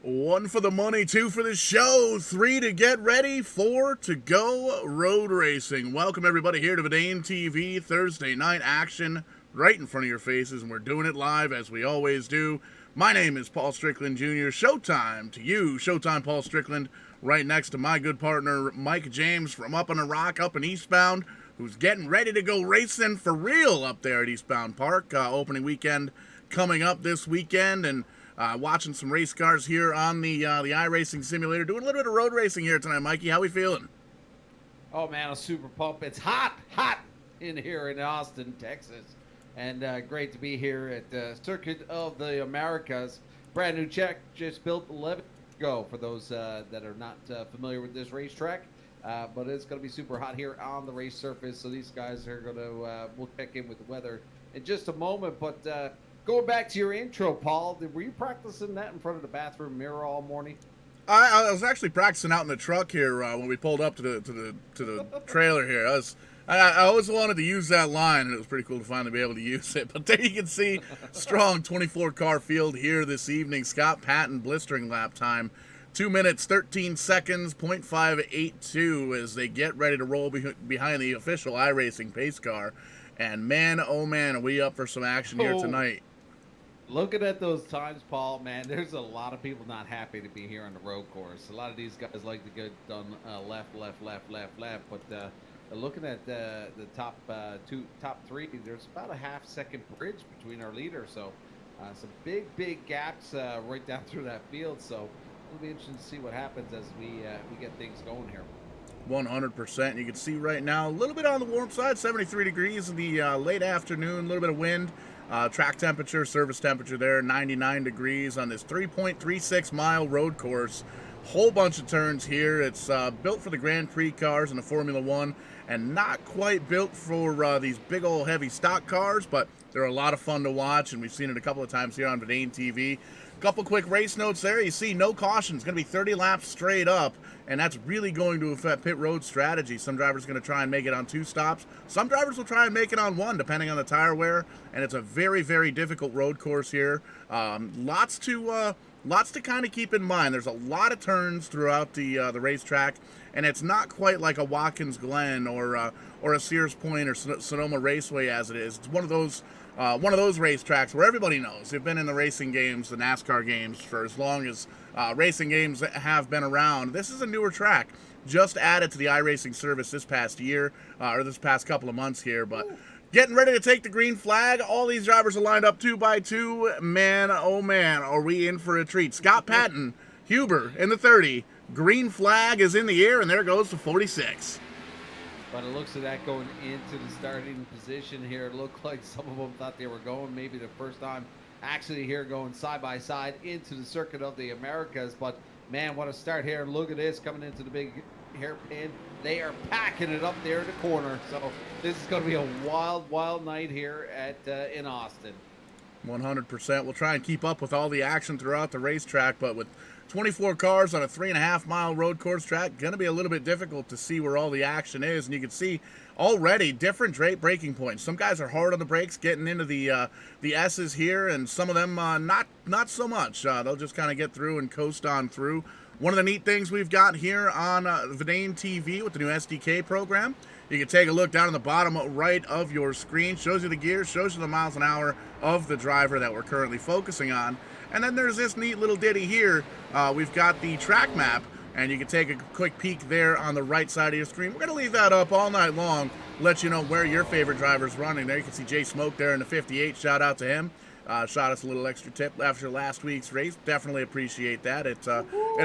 One for the money, two for the show, three to get ready, four to go road racing. Welcome everybody here to Verdane TV Thursday night action right in front of your faces, and we're doing it live as we always do. My name is Paul Strickland Jr. Showtime to you, Showtime Paul Strickland, right next to my good partner Mike James from up on the rock up in Eastbound, who's getting ready to go racing for real up there at Eastbound Park. Opening weekend coming up this weekend, and watching some race cars here on the iRacing simulator. Doing a little bit of road racing here tonight, Mikey. How we feeling? Oh, man, I'm super pumped. It's hot in here in Austin, Texas. And great to be here at the Circuit of the Americas. Brand new check, just built 11 ago for those that are not familiar with this racetrack. But it's going to be super hot here on the race surface. So these guys are going to, we'll check in with the weather in just a moment. But going back to your intro, Paul, were you practicing that in front of the bathroom mirror all morning? I was actually practicing out in the truck here when we pulled up to the trailer here. I always wanted to use that line, and it was pretty cool to finally be able to use it. But there you can see strong 24-car field here this evening. Scott Patton blistering lap time, 2 minutes 13 seconds, .582 as they get ready to roll behind the official iRacing pace car. And man, oh man, are we up for some action here tonight. Looking at those times, Paul, man, there's a lot of people not happy to be here on the road course. A lot of these guys like to get done left. But looking at the top three, there's about a half-second bridge between our leaders. So some big gaps right down through that field. So it'll be interesting to see what happens as we get things going here. 100%. You can see right now a little bit on the warm side, 73 degrees in the late afternoon, a little bit of wind. Track temperature, service temperature there, 99 degrees on this 3.36 mile road course. Whole bunch of turns here. It's built for the Grand Prix cars and the Formula One, and not quite built for these big old heavy stock cars, but they're a lot of fun to watch, and we've seen it a couple of times here on Verdane TV. Couple quick race notes there. You see no caution. It's going to be 30 laps straight up, and that's really going to affect pit road strategy. Some drivers are going to try and make it on 2 stops. Some drivers will try and make it on 1, depending on the tire wear, and it's a very, very difficult road course here. Lots to kind of keep in mind. There's a lot of turns throughout the racetrack, and it's not quite like a Watkins Glen or a Sears Point or Sonoma Raceway as it is. It's one of those racetracks where everybody knows. They've been in the racing games, the NASCAR games, for as long as racing games have been around. This is a newer track, just added to the iRacing service this past year, or this past couple of months here, but getting ready to take the green flag. All these drivers are lined up 2 by 2. Man, oh man, are we in for a treat. Scott Patton, Huber in the 30. Green flag is in the air, and there goes the 46. But it looks at that going into the starting position here. It looked like some of them thought they were going maybe the first time actually here going side by side into the Circuit of the Americas. But man, what a start here. Look at this coming into the big hairpin They are packing it up there in the corner. So this is going to be a wild, wild night here at in Austin. 100%. We'll try and keep up with all the action throughout the racetrack, but with 24 cars on a 3.5-mile road course track, going to be a little bit difficult to see where all the action is. And you can see already different braking points. Some guys are hard on the brakes, getting into the S's here, and some of them not so much. They'll just kind of get through and coast on through. One of the neat things we've got here on Verdane TV with the new SDK program, you can take a look down in the bottom right of your screen. Shows you the gears, shows you the miles an hour of the driver that we're currently focusing on. And then there's this neat little ditty here. We've got the track map, and you can take a quick peek there on the right side of your screen. We're going to leave that up all night long, let you know where your favorite driver's running. There you can see Jay Smoke there in the 58. Shout out to him. Shot us a little extra tip after last week's race. Definitely appreciate that. It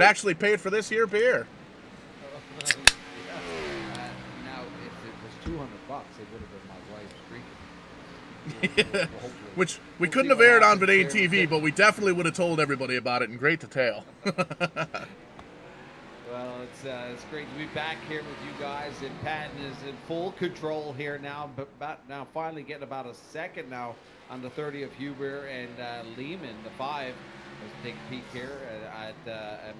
actually paid for this here beer. Now, if it was $200, it would have been my wife's drinking. Which we couldn't have aired on Verdane TV, but we definitely would have told everybody about it, and great detail. Well, it's great to be back here with you guys, and Patton is in full control here now, but now finally getting about a second now on the 30 of Huber and Lehman, the 5. Let's take a peek here at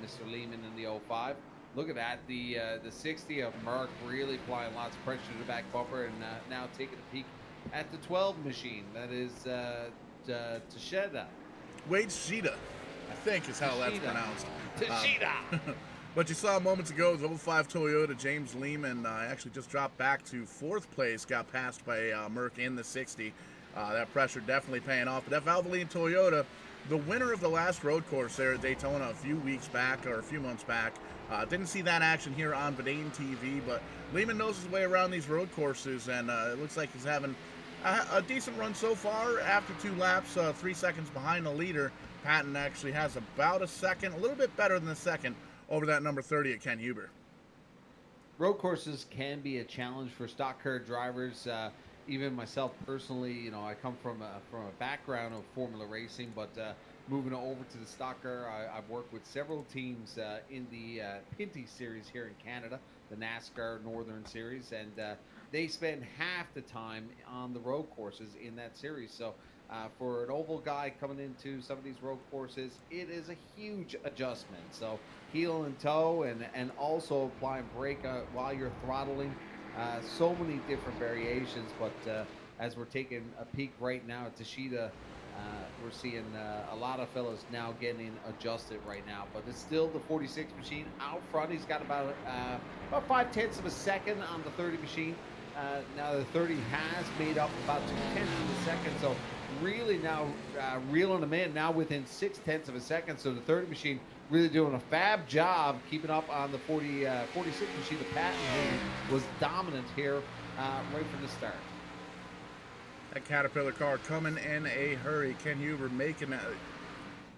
Mr. Lehman in the 05. Look at that, the 60 of Merck really applying lots of pressure to the back bumper, and now taking a peek at the 12 machine. That is Tashida. Wade Shida, I think is how that's pronounced. Tashida. But you saw moments ago, the 05 Toyota, James Lehman, actually just dropped back to 4th place, got passed by Merck in the 60. That pressure definitely paying off. But that Valvoline Toyota, the winner of the last road course there at Daytona a few weeks back, or a few months back, didn't see that action here on Verdane TV, but Lehman knows his way around these road courses, and it looks like he's having a decent run so far. After 2 laps, 3 seconds behind the leader. Patton actually has about a second, a little bit better than a second, over that number 30 at Ken Huber. Road courses can be a challenge for stock car drivers. Even myself personally, you know, I come from a background of Formula racing, but moving over to the stock car, I've worked with several teams in the Pinty series here in Canada, the NASCAR Northern Series, and they spend half the time on the road courses in that series. So for an oval guy coming into some of these road courses, it is a huge adjustment. So heel and toe, and also applying brake while you're throttling. So many different variations, but as we're taking a peek right now at Tashida, we're seeing a lot of fellas now getting adjusted right now, but it's still the 46 machine out front. He's got about 5/10 of a second on the 30 machine. Now the 30 has made up about 2/10 of a second, so really now reeling them in now within 6/10 of a second. So the 30 machine really doing a fab job keeping up on the 46 machine. The Patton who was dominant here right from the start. That Caterpillar car coming in a hurry. Ken Huber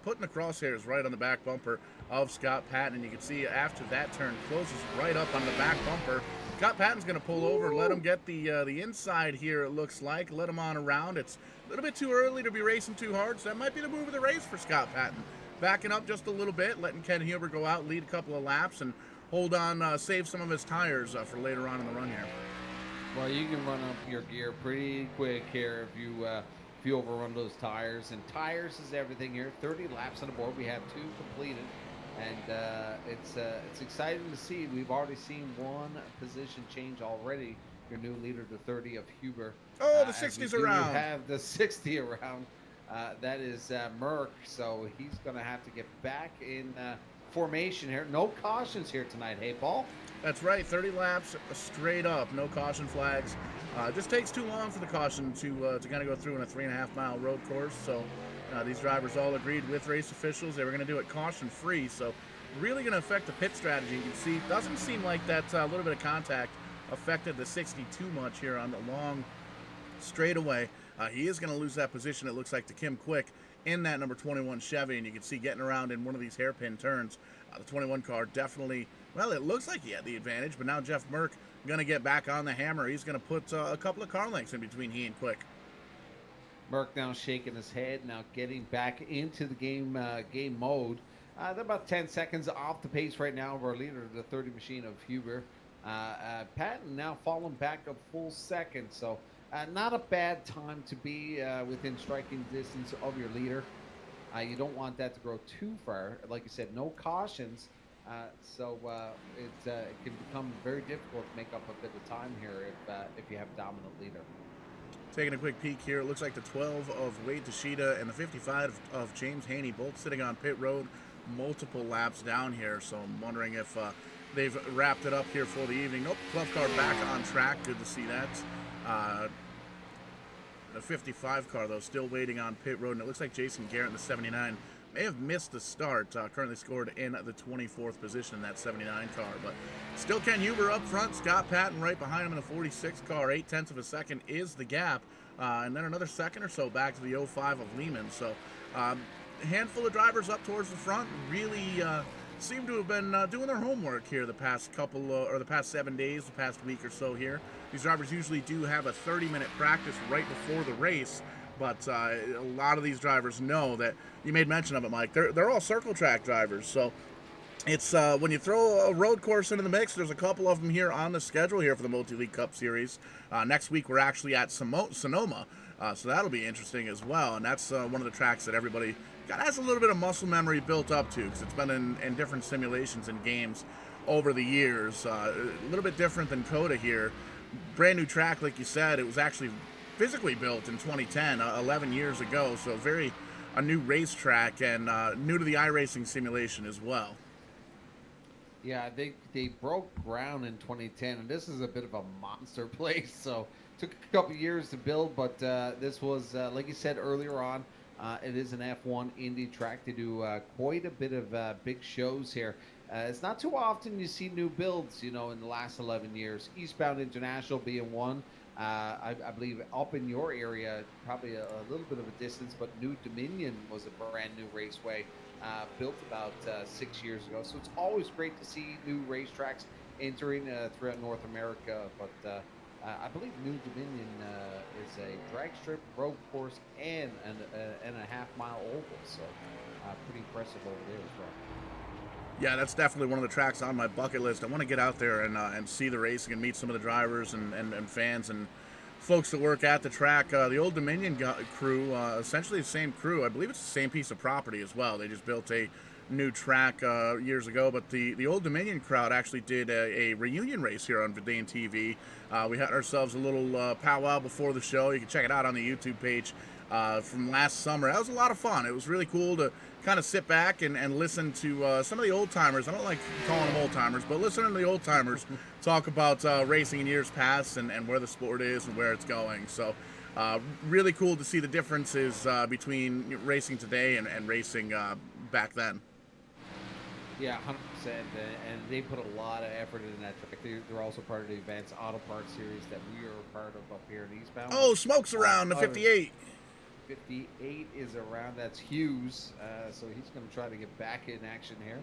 putting the crosshairs right on the back bumper of Scott Patton, and you can see after that turn closes right up on the back bumper. Scott Patton's going to pull over, let him get the inside here, it looks like, let him on around. It's a little bit too early to be racing too hard, so that might be the move of the race for Scott Patton. Backing up just a little bit, letting Ken Huber go out, lead a couple of laps, and hold on, save some of his tires for later on in the run here. Well, you can run up your gear pretty quick here if you overrun those tires, and tires is everything here. 30 laps on the board. We have 2 completed, and it's exciting to see. We've already seen one position change already. Your new leader, the 30 of Huber. Oh, the 60's around. We have the 60 around. That is Merck, so he's going to have to get back in formation here. No cautions here tonight, hey, Paul? That's right, 30 laps straight up, no caution flags. Just takes too long for the caution to kind of go through in a 3.5-mile road course. So these drivers all agreed with race officials they were going to do it caution-free. So really going to affect the pit strategy. You can see, doesn't seem like that little bit of contact affected the 60 too much here on the long straightaway. He is going to lose that position, it looks like, to Kim Quick in that number 21 Chevy, and you can see getting around in one of these hairpin turns. The 21 car definitely, well, it looks like he had the advantage, but now Jeff Merck going to get back on the hammer. He's going to put a couple of car lengths in between he and Quick. Merck now shaking his head, now getting back into the game mode. They're about 10 seconds off the pace right now of our leader, the 30 machine of Huber. Patton now falling back a full second, so not a bad time to be within striking distance of your leader. You don't want that to grow too far. Like you said, no cautions. It can become very difficult to make up a bit of time here if you have a dominant leader. Taking a quick peek here, it looks like the 12 of Wade Tashida and the 55 of James Haney both sitting on pit road, multiple laps down here. So I'm wondering if they've wrapped it up here for the evening. Nope, 12 car back on track. Good to see that. The 55 car, though, still waiting on pit road, and it looks like Jason Garrett in the 79 may have missed the start. Currently scored in the 24th position in that 79 car, but still Ken Huber up front. Scott Patton right behind him in the 46 car. 0.8 of a second is the gap, and then another second or so back to the 05 of Lehman. So a handful of drivers up towards the front really seem to have been doing their homework here the past couple or the past 7 days, the past week or so here. These drivers usually do have a 30-minute practice right before the race, but a lot of these drivers know that, you made mention of it, Mike, they're all circle track drivers. So it's when you throw a road course into the mix, there's a couple of them here on the schedule here for the Multi-League Cup Series. Next week we're actually at Sonoma, so that'll be interesting as well. And that's one of the tracks that everybody has a little bit of muscle memory built up to, because it's been in different simulations and games over the years. A little bit different than COTA here. Brand new track, like you said. It was actually physically built in 2010, 11 years ago, so a new racetrack and new to the iRacing simulation as well. Yeah, they broke ground in 2010, and this is a bit of a monster place. So took a couple years to build, but this was, like you said earlier on, it is an F1 Indy track. They do quite a bit of big shows here. It's not too often you see new builds, in the last 11 years. Eastbound International being one. I believe up in your area, probably a little bit of a distance, but New Dominion was a brand new raceway built about 6 years ago. So it's always great to see new racetracks entering throughout North America. But I believe New Dominion is a drag strip, road course, and a half-mile oval. So pretty impressive over there as well. Yeah, that's definitely one of the tracks on my bucket list. I want to get out there and see the racing and meet some of the drivers and fans and folks that work at the track. The Old Dominion crew, essentially the same crew. I believe it's the same piece of property as well. They just built a new track years ago, but the Old Dominion crowd actually did a reunion race here on Verdane TV. We had ourselves a little powwow before the show. You can check it out on the YouTube page from last summer. That was a lot of fun. It was really cool to kind of sit back and listen to some of the old timers. I don't like calling them old timers, but listening to the old timers talk about racing in years past and where the sport is and where it's going. So really cool to see the differences between racing today and racing back then. Yeah, 100%. And they put a lot of effort into that track. They're also part of the Advanced Auto Parts series that we are a part of up here in Eastbound. Oh, Smoke's around, the 58. 58 is around. That's Hughes. So he's going to try to get back in action here.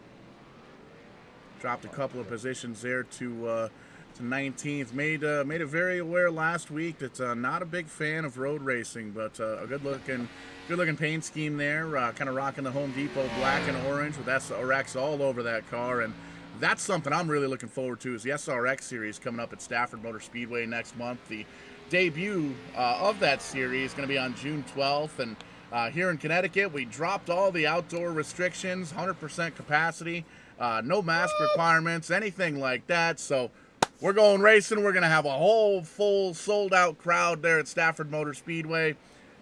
Dropped a couple of positions there to 19th. Made it very aware last week that not a big fan of road racing, but a good looking paint scheme there. Kind of rocking the Home Depot black and orange with SRX all over that car, and that's something I'm really looking forward to. Is the SRX series coming up at Stafford Motor Speedway next month. The debut of that series is going to be on June 12th, and here in Connecticut we dropped all the outdoor restrictions, 100% capacity, no mask requirements, anything like that. So we're going racing. We're going to have a whole full sold out crowd there at Stafford Motor Speedway.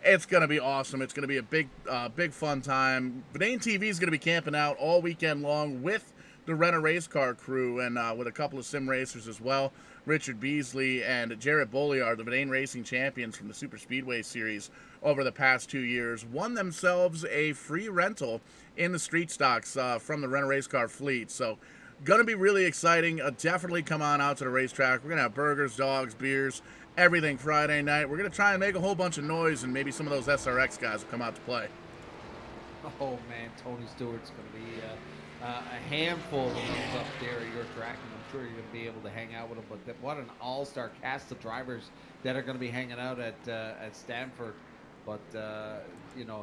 It's going to be awesome. It's going to be a big fun time. Verdane TV is going to be camping out all weekend long with the Rent a Race Car crew and with a couple of sim racers as well. Richard Beasley and Jarrett Boley are the Verdane Racing champions from the Super Speedway Series over the past 2 years. Won themselves a free rental in the street stocks from the Rent a Race Car fleet. So going to be really exciting. Definitely come on out to the racetrack. We're going to have burgers, dogs, beers, everything Friday night. We're going to try and make a whole bunch of noise, and maybe some of those SRX guys will come out to play. Oh, man, Tony Stewart's going to be a handful of those up there at your track, and I'm sure you're going to be able to hang out with them. But what an all-star cast of drivers that are going to be hanging out at Stanford. But,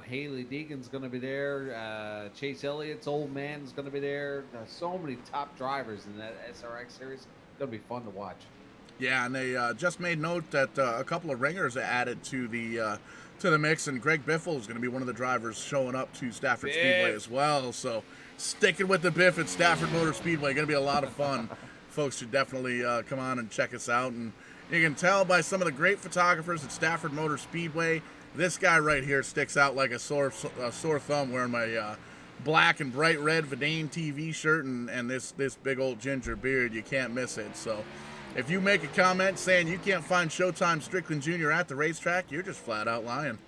Haley Deegan's going to be there. Chase Elliott's old man is going to be there. So many top drivers in that SRX series. gonna be fun to watch. Yeah, and they just made note that a couple of ringers added to the mix, and Greg Biffle is going to be one of the drivers showing up to Stafford Speedway as well. So sticking with the Biff at Stafford Motor Speedway, going to be a lot of fun. Folks should definitely come on and check us out. And you can tell by some of the great photographers at Stafford Motor Speedway, this guy right here sticks out like a sore thumb wearing my black and bright red Vidane TV shirt and this big old ginger beard. You can't miss it. So if you make a comment saying you can't find Showtime Strickland Jr. at the racetrack, you're just flat out lying.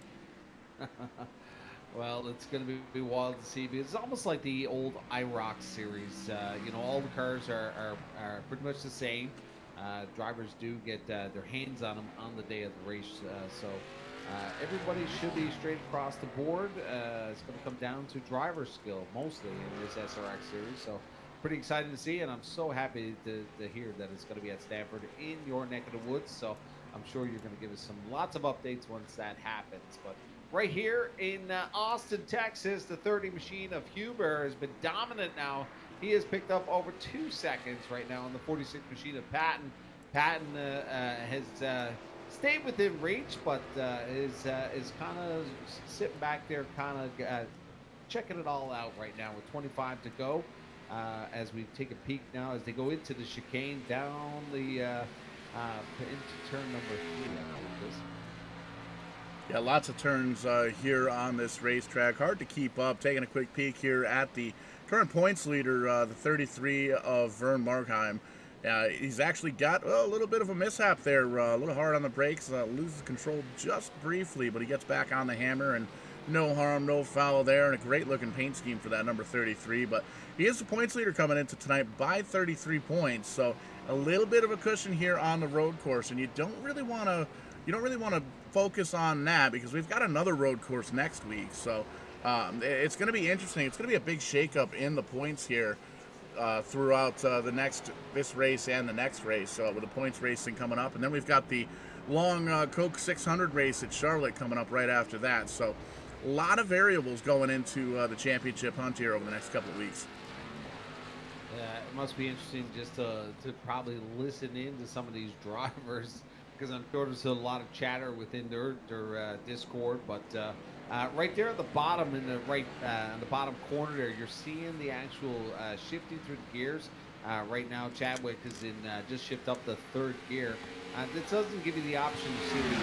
Well, it's going to be wild to see because it's almost like the old IROC series. All the cars are pretty much the same. Drivers do get their hands on them on the day of the race. So everybody should be straight across the board. It's going to come down to driver skill mostly in this SRX series. So pretty excited to see, and I'm so happy to hear that it's going to be at Stanford in your neck of the woods. So I'm sure you're going to give us lots of updates once that happens. But right here in Austin, Texas, the 30 machine of Huber has been dominant now. He has picked up over 2 seconds right now on the 46 machine of Patton. Patton has stayed within reach, but is kind of sitting back there, kind of checking it all out right now with 25 to go. As we take a peek now, as they go into the chicane down the into turn number 3, I believe it is. Yeah, lots of turns here on this racetrack. Hard to keep up. Taking a quick peek here at the current points leader, the 33 of Vern Markheim. He's actually got a little bit of a mishap there, a little hard on the brakes, loses control just briefly, but he gets back on the hammer, and no harm, no foul there, and a great looking paint scheme for that number 33. But he is the points leader coming into tonight by 33 points, so a little bit of a cushion here on the road course, and you don't really want to focus on that because we've got another road course next week. So it's going to be interesting. It's going to be a big shakeup in the points here throughout this race and the next race, with the points racing coming up, and then we've got the long Coke 600 race at Charlotte coming up right after that. So a lot of variables going into the championship hunt here over the next couple of weeks. Yeah, it must be interesting just to probably listen in to some of these drivers because I'm sure there's a lot of chatter within their Discord. But right there at the bottom, in the bottom corner there, you're seeing the actual shifting through the gears. Right now, Chadwick is in just shift up the third gear. This doesn't give you the option to see the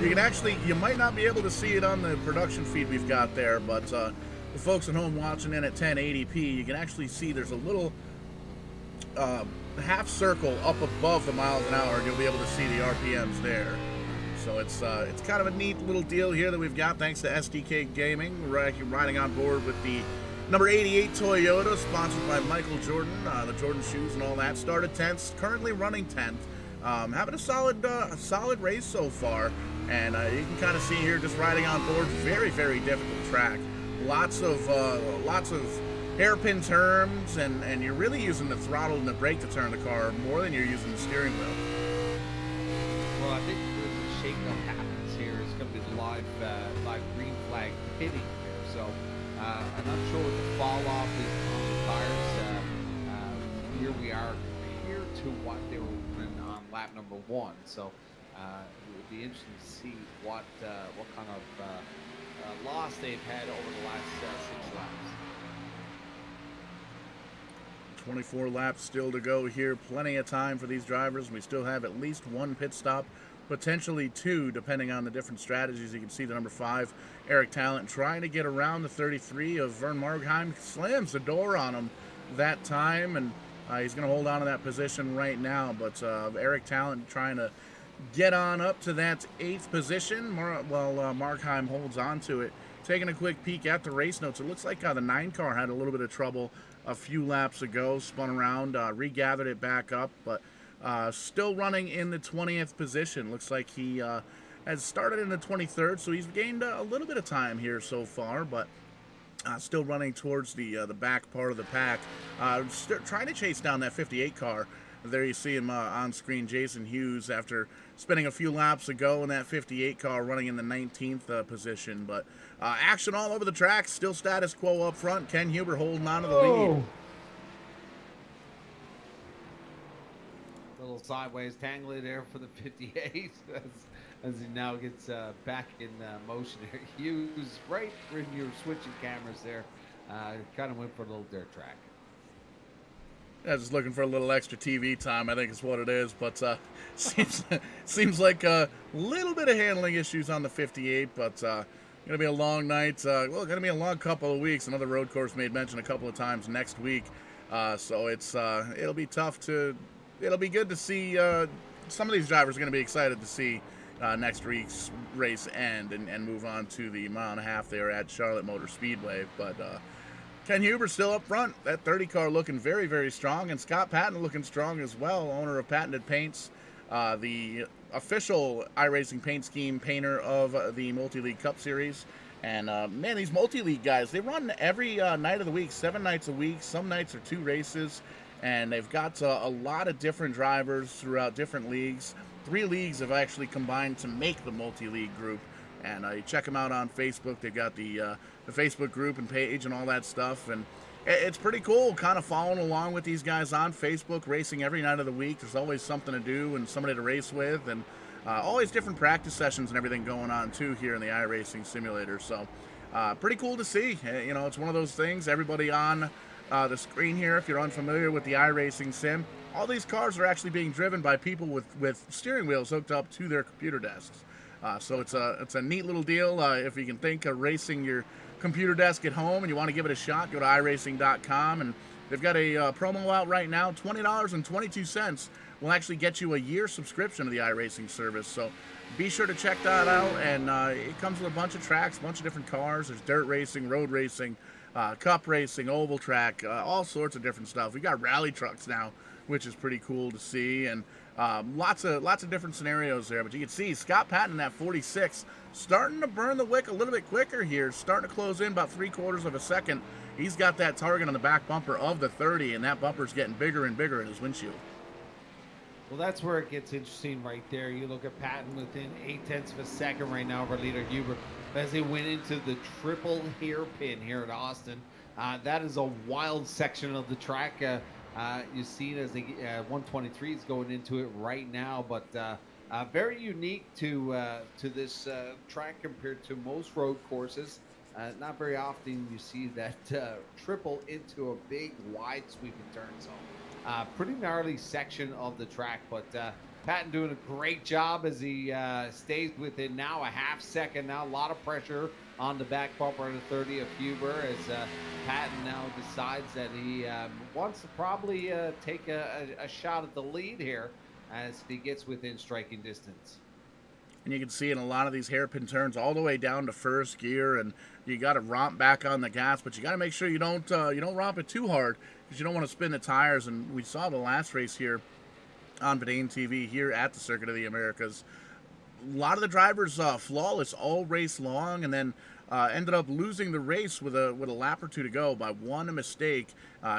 RPM. You might not be able to see it on the production feed we've got there, but the folks at home watching in at 1080p, you can actually see there's a little half circle up above the miles an hour, and you'll be able to see the RPMs there. So it's kind of a neat little deal here that we've got thanks to SDK Gaming. We're riding on board with the number 88 Toyota, sponsored by Michael Jordan, the Jordan shoes and all that. Started 10th, currently running 10th. Having a solid race so far, and you can kind of see here just riding on board. Very, very difficult track. Lots of hairpin turns, and you're really using the throttle and the brake to turn the car more than you're using the steering wheel. Well, I think the shakeup happens here. It's going to be live green flag pitting here. So I'm not sure what the fall off is on the tires. Here we are compared to what they were running on lap number 1. So it would be interesting to see what kind of loss they've had over the last 6 laps. 24 laps still to go here. Plenty of time for these drivers. We still have at least one pit stop, potentially 2, depending on the different strategies. You can see the number 5, Eric Talent, trying to get around the 33 of Vern Markheim. Slams the door on him that time, and he's going to hold on to that position right now. But Eric Talent trying to get on up to that 8th position while Markheim holds on to it. Taking a quick peek at the race notes, it looks like the 9 car had a little bit of trouble a few laps ago, spun around, regathered it back up, but still running in the 20th position. Looks like he has started in the 23rd, so he's gained a little bit of time here so far, but still running towards the back part of the pack. Trying to chase down that 58 car. There you see him on screen, Jason Hughes, after spinning a few laps ago in that 58 car, running in the 19th position. But action all over the track, still status quo up front. Ken Huber holding on to the lead. little sideways tangly there for the 58 as he now gets back in motion here. Hughes, right when you're switching cameras there, kind of went for a little dirt track. Yeah, just looking for a little extra TV time, I think is what it is. But seems like a little bit of handling issues on the 58, but going to be a long night. Well, going to be a long couple of weeks. Another road course made mention a couple of times next week. So it'll be tough to. It'll be good to see. Some of these drivers are going to be excited to see next week's race end and move on to the mile and a half there at Charlotte Motor Speedway. But Ken Huber still up front. That 30 car looking very, very strong. And Scott Patton looking strong as well, owner of Patented Paints, the official iRacing paint scheme painter of the Multi-League Cup Series. And man, these multi-league guys, they run every night of the week, 7 nights a week. Some nights are 2 races. And they've got a lot of different drivers throughout different leagues. 3 leagues have actually combined to make the multi-league group. And you check them out on Facebook. They've got the Facebook group and page and all that stuff. And it's pretty cool kind of following along with these guys on Facebook, racing every night of the week. There's always something to do and somebody to race with. And always different practice sessions and everything going on, too, here in the iRacing simulator. So pretty cool to see. You know, it's one of those things. Everybody on the screen here, if you're unfamiliar with the iRacing sim, all these cars are actually being driven by people with steering wheels hooked up to their computer desks. So it's a neat little deal. If you can think of racing your computer desk at home and you want to give it a shot, go to iRacing.com, and they've got a promo out right now. $20.22 will actually get you a year subscription to the iRacing service. So be sure to check that out. And it comes with a bunch of tracks, a bunch of different cars. There's dirt racing, road racing, cup racing, oval track, all sorts of different stuff. We got rally trucks now, which is pretty cool to see, and lots of different scenarios there. But you can see Scott Patton at 46 starting to burn the wick a little bit quicker here, starting to close in about 3/4 of a second. He's got that target on the back bumper of the 30, and that bumper's getting bigger and bigger in his windshield. Well, that's where it gets interesting right there. You look at Patton within 0.8 of a second right now over leader Huber as they went into the triple hairpin here at Austin. That is a wild section of the track. You see it as the 123 is going into it right now, but very unique to this track compared to most road courses. Not very often you see that triple into a big wide sweeping turn zone. Pretty gnarly section of the track, but Patton doing a great job as he stays within now a half second. Now a lot of pressure on the back bumper of the 30 of Huber as Patton now decides that he wants to probably take a shot at the lead here as he gets within striking distance. And you can see in a lot of these hairpin turns all the way down to first gear, and you got to romp back on the gas, but you got to make sure you don't romp it too hard because you don't want to spin the tires. And we saw the last race here on Verdane TV here at the Circuit of the Americas. A lot of the drivers flawless all race long, and then ended up losing the race with a lap or two to go by one mistake.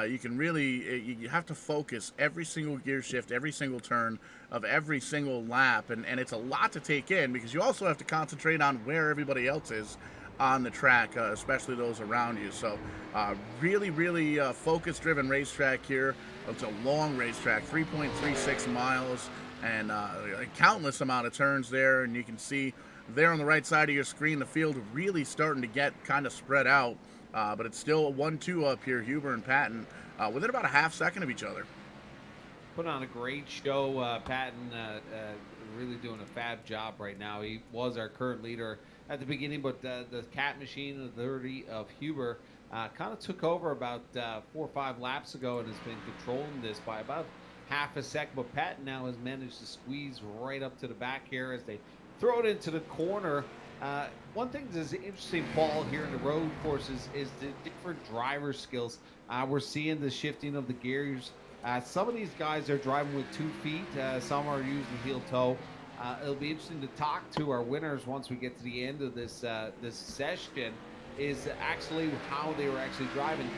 You can really you have to focus every single gear shift, every single turn of every single lap, and it's a lot to take in because you also have to concentrate on where everybody else is on the track, especially those around you. So really focus driven racetrack here. It's a long racetrack, 3.36 miles, and a countless amount of turns there. And you can see there on the right side of your screen, the field really starting to get kind of spread out, but it's still a 1-2 up here, Huber and Patton, within about a half second of each other. Put on a great show. Patton really doing a fab job right now. He was our current leader at the beginning, but the cat machine of the 30 of Huber kind of took over about 4 or 5 laps ago and has been controlling this by about half a second. But Patton now has managed to squeeze right up to the back here as they throw it into the corner. One thing that's interesting, Paul, here in the road courses is the different driver skills. We're seeing the shifting of the gears. Some of these guys are driving with 2 feet. Some are using heel toe. It'll be interesting to talk to our winners once we get to the end of this this session, is actually how they were actually driving.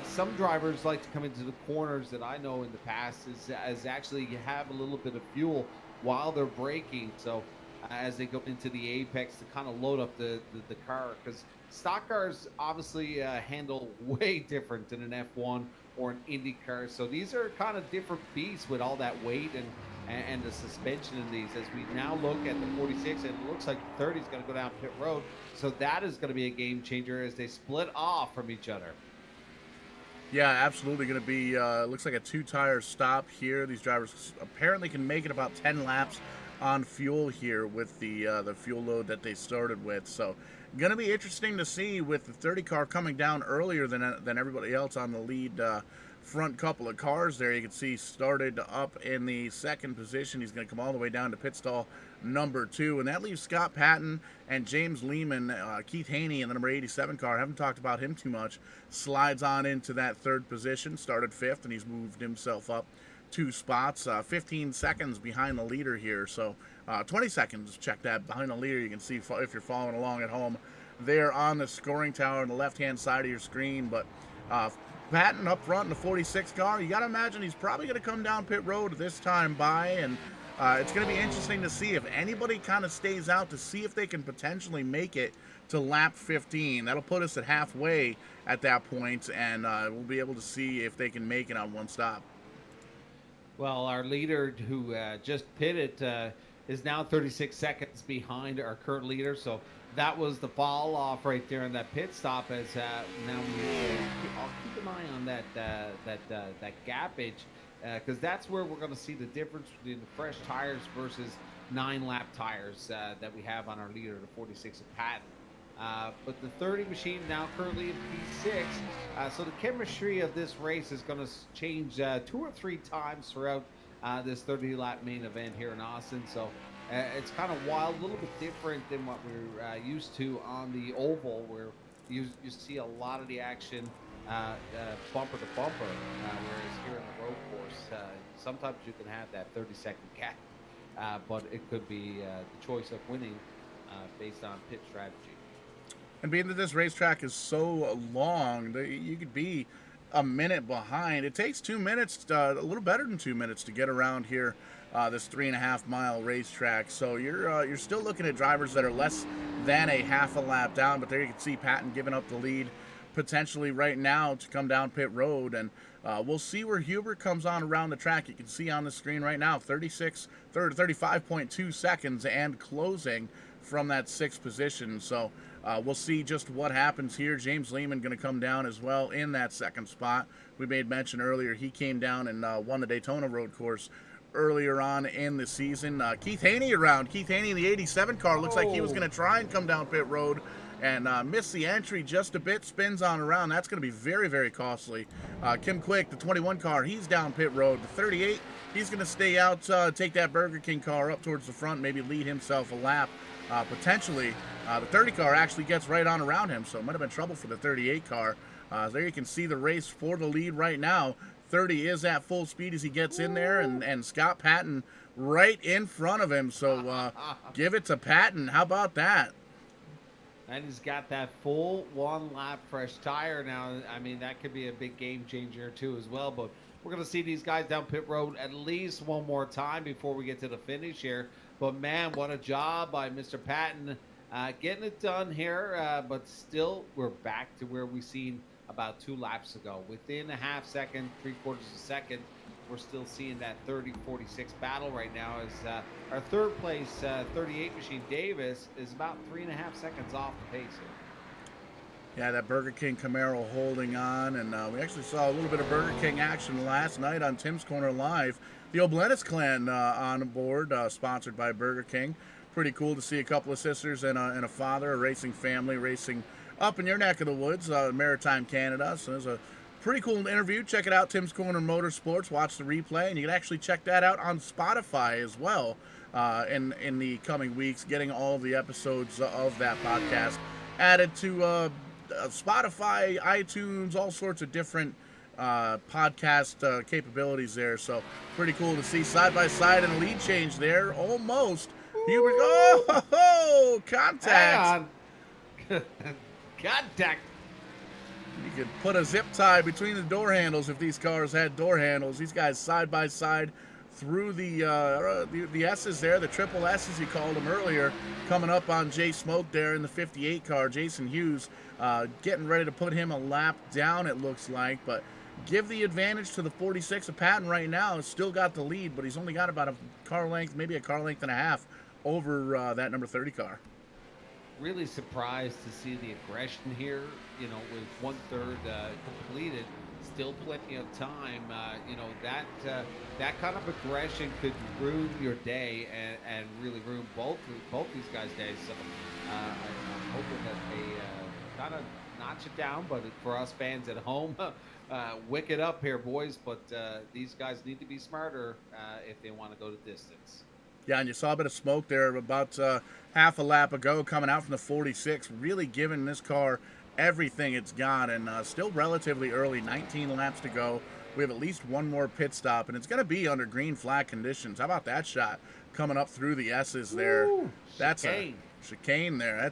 Some drivers like to come into the corners that I know in the past is actually have a little bit of fuel while they're braking. So as they go into the apex to kind of load up the car, because stock cars obviously handle way different than an F1 or an Indy car. So these are kind of different beasts with all that weight, and and the suspension in these. As we now look at the 46, and it looks like the 30 is going to go down pit road. So that is going to be a game changer as they split off from each other. Yeah, absolutely going to be, looks like a 2-tire stop here. These drivers apparently can make it about 10 laps on fuel here with the fuel load that they started with. So going to be interesting to see with the 30 car coming down earlier than everybody else on the lead front couple of cars there. You can see started up in the second position. He's going to come all the way down to pit stall number 2, and that leaves Scott Patton and James Lehman. Keith Haney in the number 87 car, haven't talked about him too much, slides on into that third position, started 5th, and he's moved himself up 2 spots, 15 seconds behind the leader here. So 20 seconds, check that, behind the leader. You can see if you're following along at home there on the scoring tower on the left-hand side of your screen. But Patton up front in the 46 car, you got to imagine he's probably going to come down pit road this time by, and it's going to be interesting to see if anybody kind of stays out to see if they can potentially make it to lap 15. That'll put us at halfway at that point, and we'll be able to see if they can make it on one stop. Well, our leader who just pitted is now 36 seconds behind our current leader. So that was the fall off right there in that pit stop. As now I'll keep an eye on that gappage because that's where we're going to see the difference between the fresh tires versus 9-lap tires that we have on our leader, the 46 of Patton. But the 30 machine now currently in P6. So the chemistry of this race is going to change 2 or 3 times throughout this 30-lap main event here in Austin. So it's kind of wild, a little bit different than what we're used to on the oval, where you see a lot of the action bumper to bumper, whereas here in the road course, sometimes you can have that 30-second gap, but it could be the choice of winning based on pit strategy. And being that this racetrack is so long, you could be a minute behind. It takes 2 minutes, a little better than 2 minutes, to get around here, this 3.5-mile racetrack. So you're still looking at drivers that are less than a half a lap down. But there you can see Patton giving up the lead potentially right now to come down pit road, and we'll see where Hubert comes on around the track. You can see on the screen right now 35.2 seconds and closing from that 6th position. So we'll see just what happens here. James Lehman going to come down as well in that 2nd spot. We made mention earlier he came down and won the Daytona road course earlier on in the season. Keith Haney around. Keith Haney in the 87 car looks like he was going to try and come down pit road and missed the entry just a bit, spins on around. That's going to be very, very costly. Kim Quick, the 21 car, he's down pit road. The 38, he's going to stay out, take that Burger King car up towards the front, maybe lead himself a lap. Potentially, the 30 car actually gets right on around him, so it might have been trouble for the 38 car. There you can see the race for the lead right now. 30 is at full speed as he gets in there, and Scott Patton right in front of him. So give it to Patton. How about that? And he's got that full 1-lap fresh tire now. I mean, that could be a big game changer too as well. But we're going to see these guys down pit road at least one more time before we get to the finish here. But man, what a job by Mr. Patton getting it done here. But still, we're back to where we seen about 2 laps ago. Within a half second, 3/4 of a second, we're still seeing that 30-46 battle right now as our 3rd place 38 machine Davis is about 3.5 seconds off the pace here. Yeah, that Burger King Camaro holding on, and we actually saw a little bit of Burger King action last night on Tim's Corner Live. The Oblenis clan on board, sponsored by Burger King. Pretty cool to see a couple of sisters and a father, a racing family, racing up in your neck of the woods, Maritime Canada. So there's a pretty cool interview. Check it out, Tim's Corner Motorsports. Watch the replay, and you can actually check that out on Spotify as well in the coming weeks, getting all the episodes of that podcast added to Spotify, iTunes, all sorts of different podcast capabilities there. So pretty cool to see side by side and a lead change there. Almost. Hubert, oh, contact. Hang on. Contact. You could put a zip tie between the door handles if these cars had door handles. These guys side by side through the S's there, the triple S's he called them earlier, coming up on Jay Smoke there in the 58 car. Jason Hughes getting ready to put him a lap down, it looks like. But give the advantage to the 46 of Patton right now. He's still got the lead, but he's only got about a car length, maybe a car length and a half over that number 30 car. Really surprised to see the aggression here. You know, with 1/3 completed, still plenty of time. You know, that kind of aggression could ruin your day and really ruin both these guys' days. So I'm hoping that they kind of notch it down. But for us fans at home, wick it up here, boys. But these guys need to be smarter if they want to go the distance. Yeah, and you saw a bit of smoke there about half a lap ago coming out from the 46, really giving this car everything it's got, and still relatively early, 19 laps to go. We have at least one more pit stop, and it's going to be under green flag conditions. How about that shot coming up through the S's there? Woo, That's chicane. a chicane there.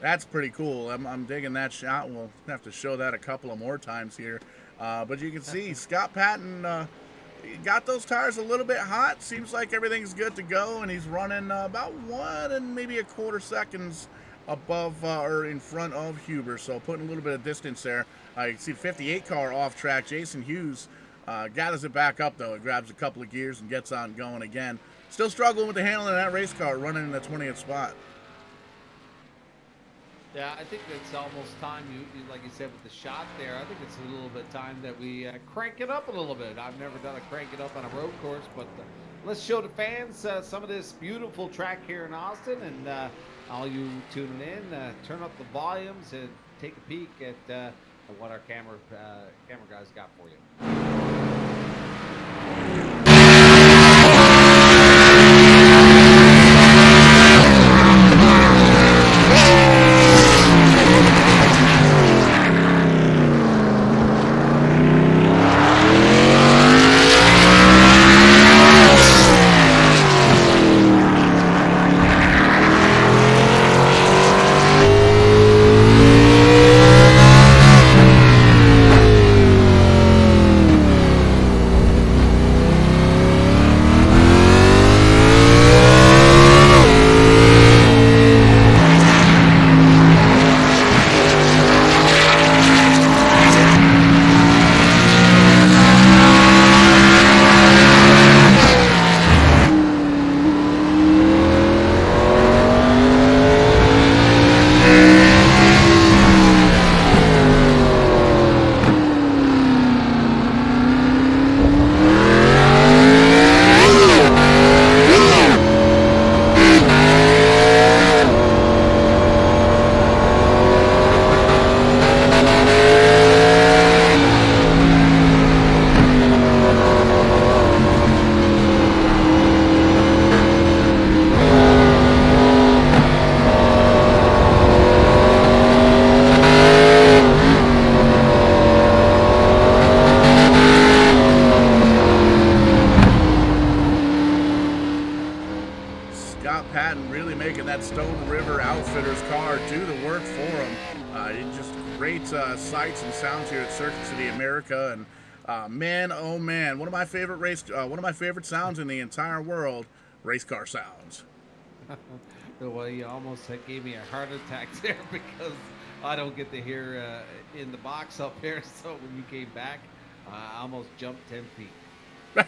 That's pretty cool. I'm digging that shot. We'll have to show that a couple of more times here. But you can see Scott Patton got those tires a little bit hot. Seems like everything's good to go, and he's running about 1 and maybe a quarter seconds above or in front of Huber, so putting a little bit of distance there. You can see the 58 car off track. Jason Hughes gathers it back up, though. It grabs a couple of gears and gets on going again. Still struggling with the handling of that race car, running in the 20th spot. Yeah, I think it's almost time, you like you said with the shot there, I think it's a little bit time that we crank it up a little bit. I've never done a crank it up on a road course, but let's show the fans some of this beautiful track here in Austin, and all you tuning in, turn up the volumes and take a peek at what our camera guys got for you. Stone River Outfitters car do the work for him. Just great sights and sounds here at Circuit City America, and man, oh man, one of my favorite sounds in the entire world, race car sounds. Well, you almost gave me a heart attack there because I don't get to hear in the box up here. So when you came back, I almost jumped 10 feet.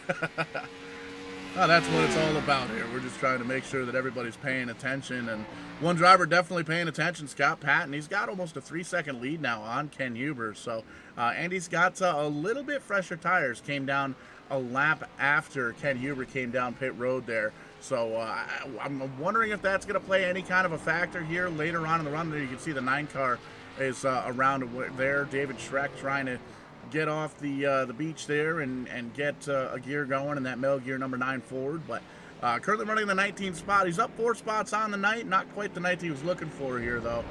Oh, that's what it's all about here. We're just trying to make sure that everybody's paying attention, and one driver definitely paying attention, Scott Patton. He's got almost a 3-second lead now on Ken Huber. So, and he's got a little bit fresher tires. Came down a lap after Ken Huber came down pit road there. So I'm wondering if that's going to play any kind of a factor here later on in the run. There you can see the 9 car is around there. David Schreck trying to get off the beach there and get a gear going in that Mel Gear number 9 Ford, but currently running the 19th spot. He's up 4 spots on the night, not quite the night he was looking for here though.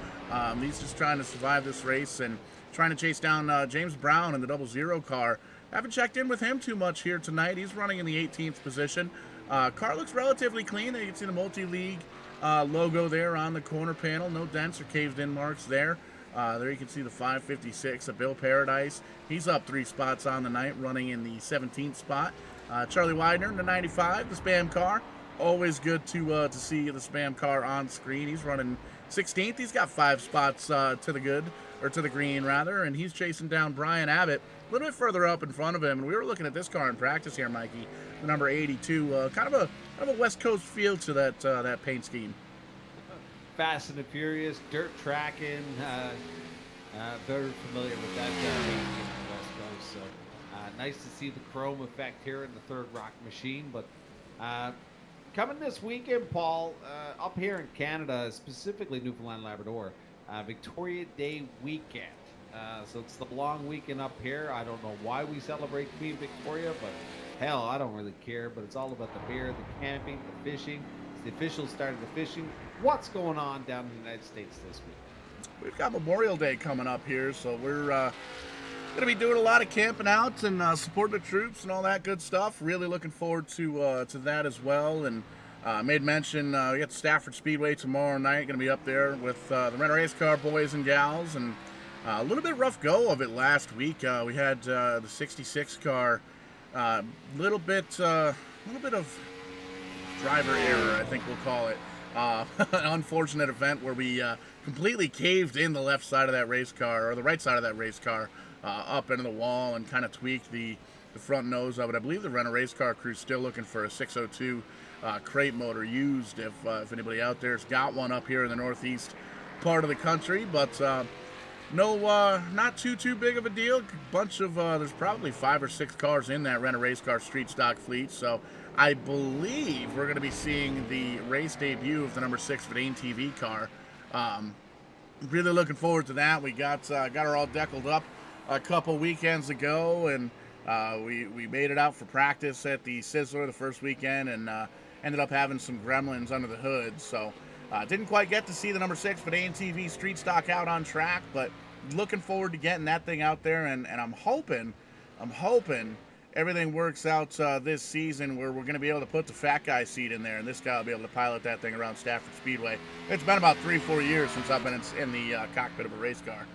He's just trying to survive this race and trying to chase down James Brown in the 00 car. Haven't checked in with him too much here tonight. He's running in the 18th position. Car looks relatively clean. You can see the multi-league logo there on the corner panel. No dents or caved in marks there. There you can see the 556 of Bill Paradise. He's up 3 spots on the night, running in the 17th spot. Charlie Widener in the 95, the Spam car, Always good to see the Spam car on screen. He's running 16th. He's got 5 spots to the good, or to the green rather, and he's chasing down Brian Abbott a little bit further up in front of him. And we were looking at this car in practice here, Mikey, the number 82. Kind of a West Coast feel to that paint scheme. Fast and the Furious, dirt tracking. Very familiar with that racing in the West Coast. So nice to see the chrome effect here in the Third Rock machine. But coming this weekend, Paul, up here in Canada, specifically Newfoundland, Labrador, Victoria Day weekend. So it's the long weekend up here. I don't know why we celebrate Queen Victoria, but hell, I don't really care. But it's all about the beer, the camping, the fishing. It's the official start of the fishing. What's going on down in the United States this week? We've got Memorial Day coming up here, so we're going to be doing a lot of camping out and supporting the troops and all that good stuff. Really looking forward to that as well. And made mention, we got Stafford Speedway tomorrow night. Going to be up there with the Renner Race Car boys and gals. And a little bit rough go of it last week. We had the 66 car, little bit of driver error, I think we'll call it. An unfortunate event where we completely caved in the left side of that race car, or the right side of that race car, up into the wall, and kind of tweaked the front nose of it. I believe the Renner Race Car crew's still looking for a 602 crate motor used, if anybody out there's got one up here in the northeast part of the country. But no, not too big of a deal. Bunch of there's probably 5 or 6 cars in that Renner Race Car street stock fleet, so I believe we're going to be seeing the race debut of the number 6 Verdane TV car. Really looking forward to that. We got her all deckled up a couple weekends ago, and we made it out for practice at the Sizzler the first weekend, and ended up having some gremlins under the hood. So didn't quite get to see the number 6 Verdane TV street stock out on track, but looking forward to getting that thing out there, and I'm hoping everything works out this season where we're going to be able to put the fat guy seat in there, and this guy will be able to pilot that thing around Stafford Speedway. It's been about 3-4 years since I've been in the cockpit of a race car.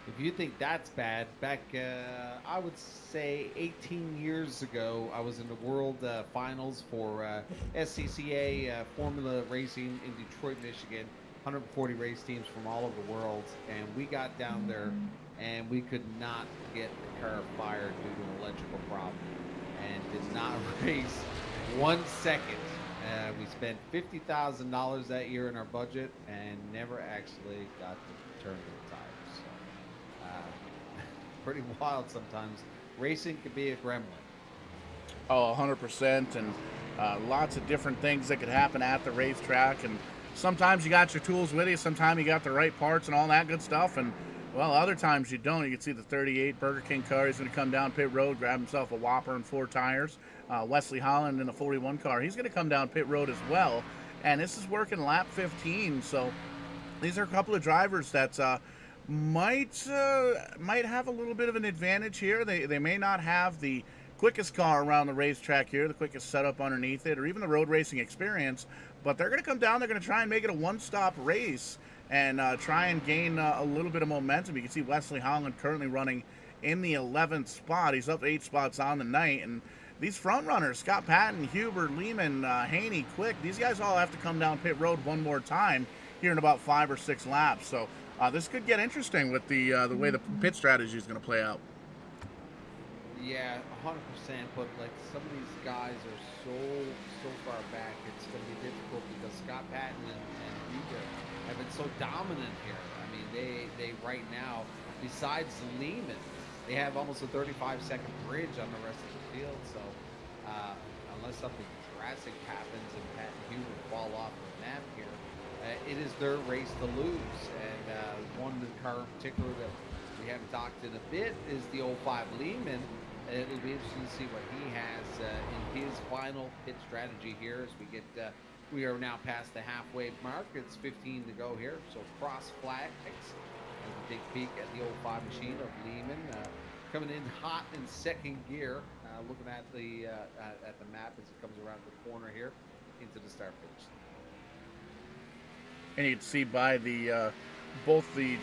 If you think that's bad, back, I would say 18 years ago, I was in the World Finals for SCCA Formula Racing in Detroit, Michigan. 140 race teams from all over the world, and we got down there and we could not get the car fired due to an electrical problem, and did not race 1 second. We spent $50,000 that year in our budget and never actually got to turn the tires. So, pretty wild sometimes. Racing could be a gremlin. Oh, 100%, and lots of different things that could happen at the racetrack. And sometimes you got your tools with you, sometimes you got the right parts and all that good stuff, and well, other times you don't. You can see the 38 Burger King car. He's going to come down pit road, grab himself a Whopper and 4 tires. Wesley Holland in the 41 car, he's going to come down pit road as well. And this is working lap 15. So these are a couple of drivers that might have a little bit of an advantage here. They may not have the quickest car around the racetrack here, the quickest setup underneath it, or even the road racing experience. But they're going to come down. They're going to try and make it a one-stop race and try and gain a little bit of momentum. You can see Wesley Holland currently running in the 11th spot. He's up 8 spots on the night. And these front runners, Scott Patton, Huber, Lehman, Haney, Quick, these guys all have to come down pit road one more time here in about 5 or 6 laps. So this could get interesting with the way the pit strategy is going to play out. Yeah, 100%. But like some of these guys are so far back, it's going to be difficult because Scott Patton and Huber have been so dominant here. I mean, they right now, besides Lehman, they have almost a 35-second bridge on the rest of the field. So unless something drastic happens and Pat and Huber fall off the map here, it is their race to lose. And one car in particular that we haven't talked in a bit is the 05 Lehman. And it'll be interesting to see what he has in his final pit strategy here as we get. We are now past the halfway mark. It's 15 to go here. So cross flags. And a big peek at the 05 machine of Lehman coming in hot in second gear. Looking at the map as it comes around the corner here into the start finish. And you can see by the both the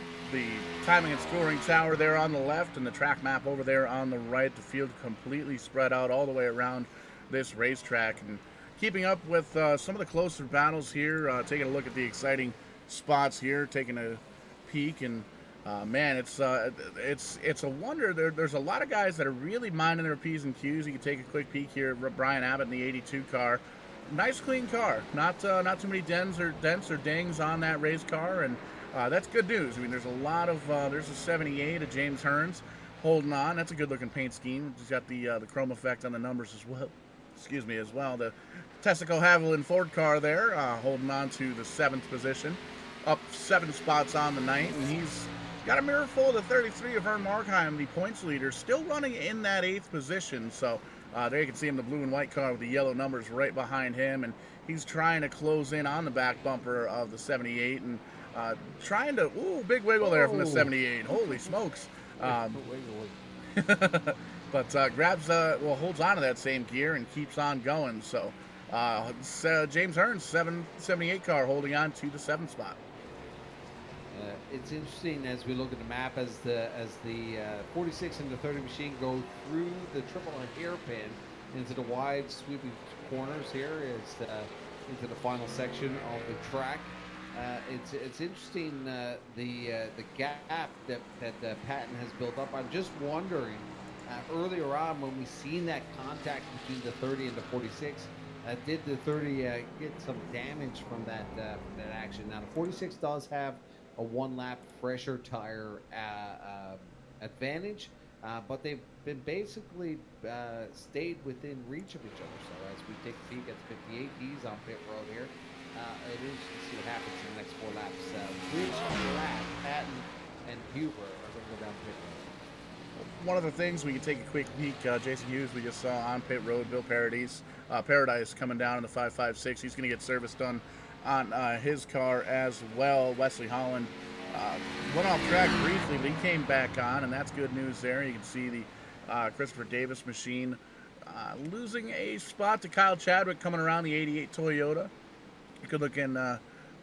timing and scoring tower there on the left and the track map over there on the right, the field completely spread out all the way around this racetrack. And keeping up with some of the closer battles here, taking a look at the exciting spots here, taking a peek, and man, it's a wonder. There's a lot of guys that are really minding their P's and Q's. You can take a quick peek here at Brian Abbott in the 82 car. Nice clean car, not too many dents or dings on that race car, and that's good news. I mean, there's a lot of there's a 78 of James Hearns holding on. That's a good looking paint scheme. It's got the chrome effect on the numbers as well. Excuse me, as well. The Tessico Haviland Ford car there, holding on to the 7th position, up 7 spots on the night, and he's got a mirror full of the 33 of Vern Markheim, the points leader, still running in that 8th position. So there you can see him, the blue and white car with the yellow numbers right behind him, and he's trying to close in on the back bumper of the 78, and trying to, big wiggle there from the 78. Holy smokes. But grabs, holds on to that same gear and keeps on going. So James Hearns, 778 car, holding on to the 7th spot. It's interesting as we look at the map as the 46 and the 30 machine go through the triple hairpin into the wide sweeping corners here into the final section of the track. It's interesting the gap that Patton has built up. I'm just wondering earlier on when we seen that contact between the 30 and the 46. Did the 30 get some damage from that action? Now the 46 does have a 1-lap fresher tire advantage, but they've been basically stayed within reach of each other. So as we take a peek at the 58, he's on pit road here. It is to see what happens in the next 4 laps. Which lap Patton and Huber are going to go down pit road? One of the things we can take a quick peek, Jason Hughes, we just saw on pit road, Bill Paradise coming down in the 556. He's going to get service done on his car as well. Wesley Holland went off track briefly, but he came back on, and that's good news there. You can see the Christopher Davis machine losing a spot to Kyle Chadwick coming around the 88 Toyota. Good looking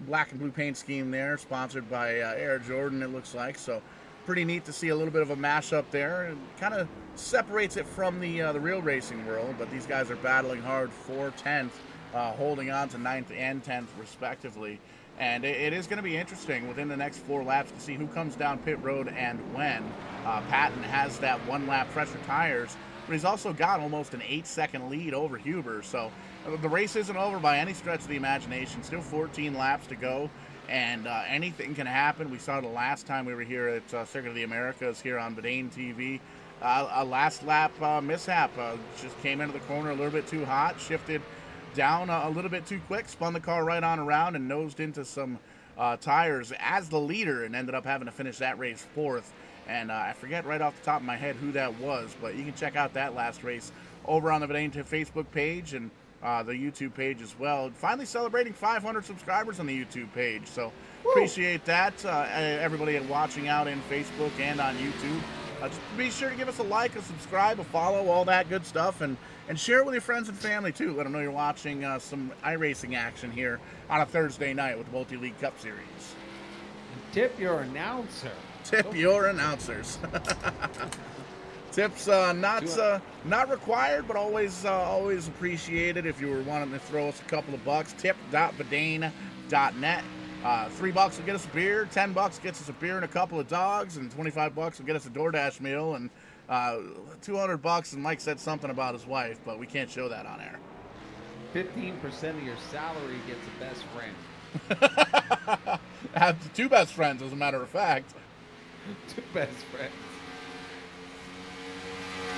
black and blue paint scheme there, sponsored by Air Jordan, it looks like. So pretty neat to see a little bit of a mashup there. It kind of separates it from the real racing world, but these guys are battling hard for 10th, holding on to 9th and 10th respectively. And it is going to be interesting within the next 4 laps to see who comes down pit road and when. Patton has that 1-lap fresher tires, but he's also got almost an 8-second lead over Huber. So the race isn't over by any stretch of the imagination. Still 14 laps to go, and anything can happen. We saw the last time we were here at Circuit of the Americas here on Bedane TV. A last lap mishap. Just came into the corner a little bit too hot, shifted down a little bit too quick, spun the car right on around and nosed into some tires as the leader, and ended up having to finish that race 4th. And I forget right off the top of my head who that was, but you can check out that last race over on the Bedane Facebook page and the YouTube page as well. Finally celebrating 500 subscribers on the YouTube page, so appreciate that. Everybody watching out in Facebook and on YouTube. Just be sure to give us a like, a subscribe, a follow, all that good stuff, and share it with your friends and family too. Let them know you're watching some iRacing action here on a Thursday night with the Multi-League Cup Series. And tip your announcer. Tip your announcers. Tips not required, but always appreciated. If you were wanting to throw us a couple of bucks, tip.bedane.net. $3 will get us a beer, $10 gets us a beer and a couple of dogs, and $25 will get us a DoorDash meal, and $200. And Mike said something about his wife, but we can't show that on air. 15% of your salary gets a best friend. I have 2 best friends, as a matter of fact. 2 best friends.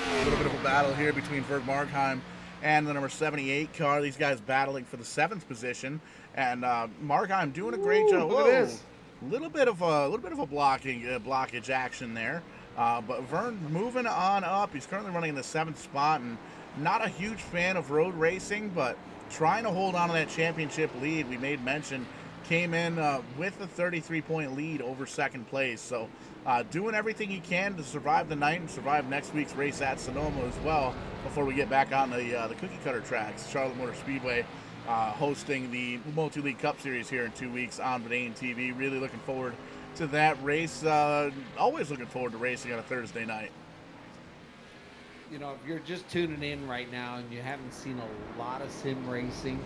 A little bit of a battle here between Vern Markheim and the number 78 car. These guys battling for the 7th position, and Markheim doing a great job. Look at this. Little bit of a blockage action there, but Vern moving on up. He's currently running in the 7th spot, and not a huge fan of road racing, but trying to hold on to that championship lead. We made mention came in with a 33-point lead over 2nd place. So doing everything he can to survive the night and survive next week's race at Sonoma as well before we get back on the cookie cutter tracks. Charlotte Motor Speedway hosting the Multi-League Cup Series here in 2 weeks on Bedane TV. Really looking forward to that race. Always looking forward to racing on a Thursday night. you know, if you're just tuning in right now and you haven't seen a lot of sim racing,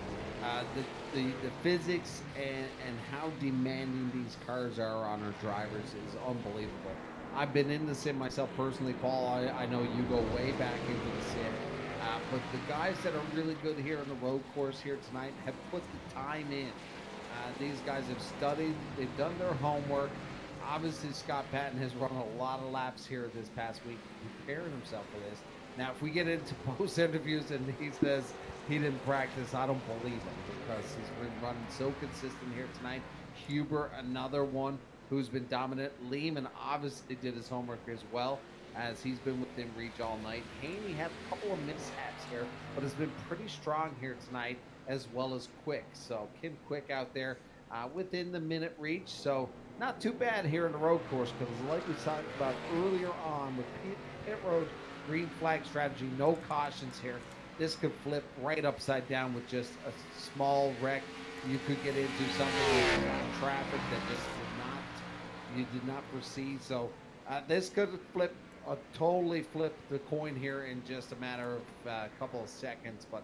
the physics and how demanding these cars are on our drivers is unbelievable. I've been in the sim myself personally, Paul. I know you go way back into the sim. But the guys that are really good here on the road course here tonight have put the time in. These guys have studied, they've done their homework. Obviously, Scott Patton has run a lot of laps here this past week, preparing himself for this. Now, if we get into post interviews and he says he didn't practice, I don't believe him because he's been running so consistent here tonight. Huber, another one who's been dominant. Lehman obviously did his homework as well, as he's been within reach all night. Haney had a couple of mishaps here, but has been pretty strong here tonight, as well as Quick. So Kim Quick out there within the minute reach. So not too bad here in the road course, because like we talked about earlier on with pit road green flag strategy, no cautions here. This could flip right upside down with just a small wreck. You could get into something with traffic that just did not foresee. So this could flip, totally flip the coin here in just a matter of a couple of seconds. But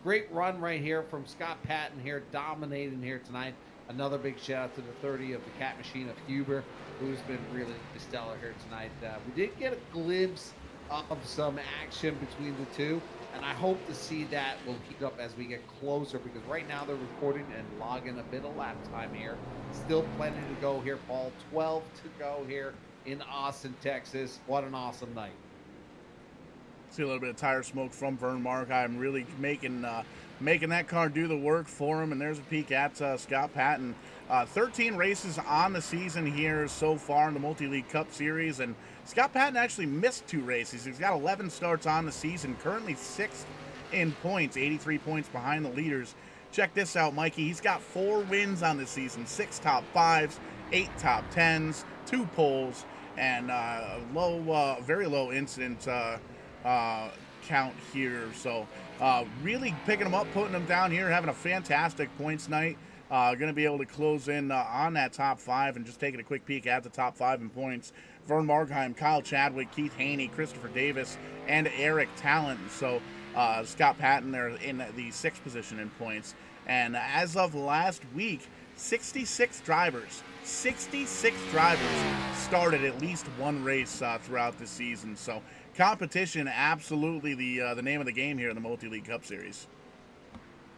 great run right here from Scott Patton here, dominating here tonight. Another big shout out to the 30 of the Cat Machine of Huber, who's been really stellar here tonight. We did get a glimpse of some action between the two, and I hope to see that will heat up as we get closer, because right now they're recording and logging a bit of lap time here. Still plenty to go here, Paul. 12 to go here in Austin, Texas. What an awesome night. See a little bit of tire smoke from Vern Markheim, really making that car do the work for him. And there's a peek at Scott Patton. 13 races on the season here so far in the Multi-League Cup Series, and Scott Patton actually missed 2 races. He's got 11 starts on the season, currently 6th in points, 83 points behind the leaders. Check this out, Mikey. He's got 4 wins on the season, 6 top 5s, 8 top 10s, 2 poles, and very low incident count here. So really picking them up, putting them down here, having a fantastic points night. Going to be able to close in on that top 5, and just taking a quick peek at the top 5 in points. Vern Markheim, Kyle Chadwick, Keith Haney, Christopher Davis, and Eric Talent. So Scott Patton there in the 6th position in points. And as of last week, 66 drivers started at least one race throughout the season. So competition, absolutely the name of the game here in the Multi-League Cup Series.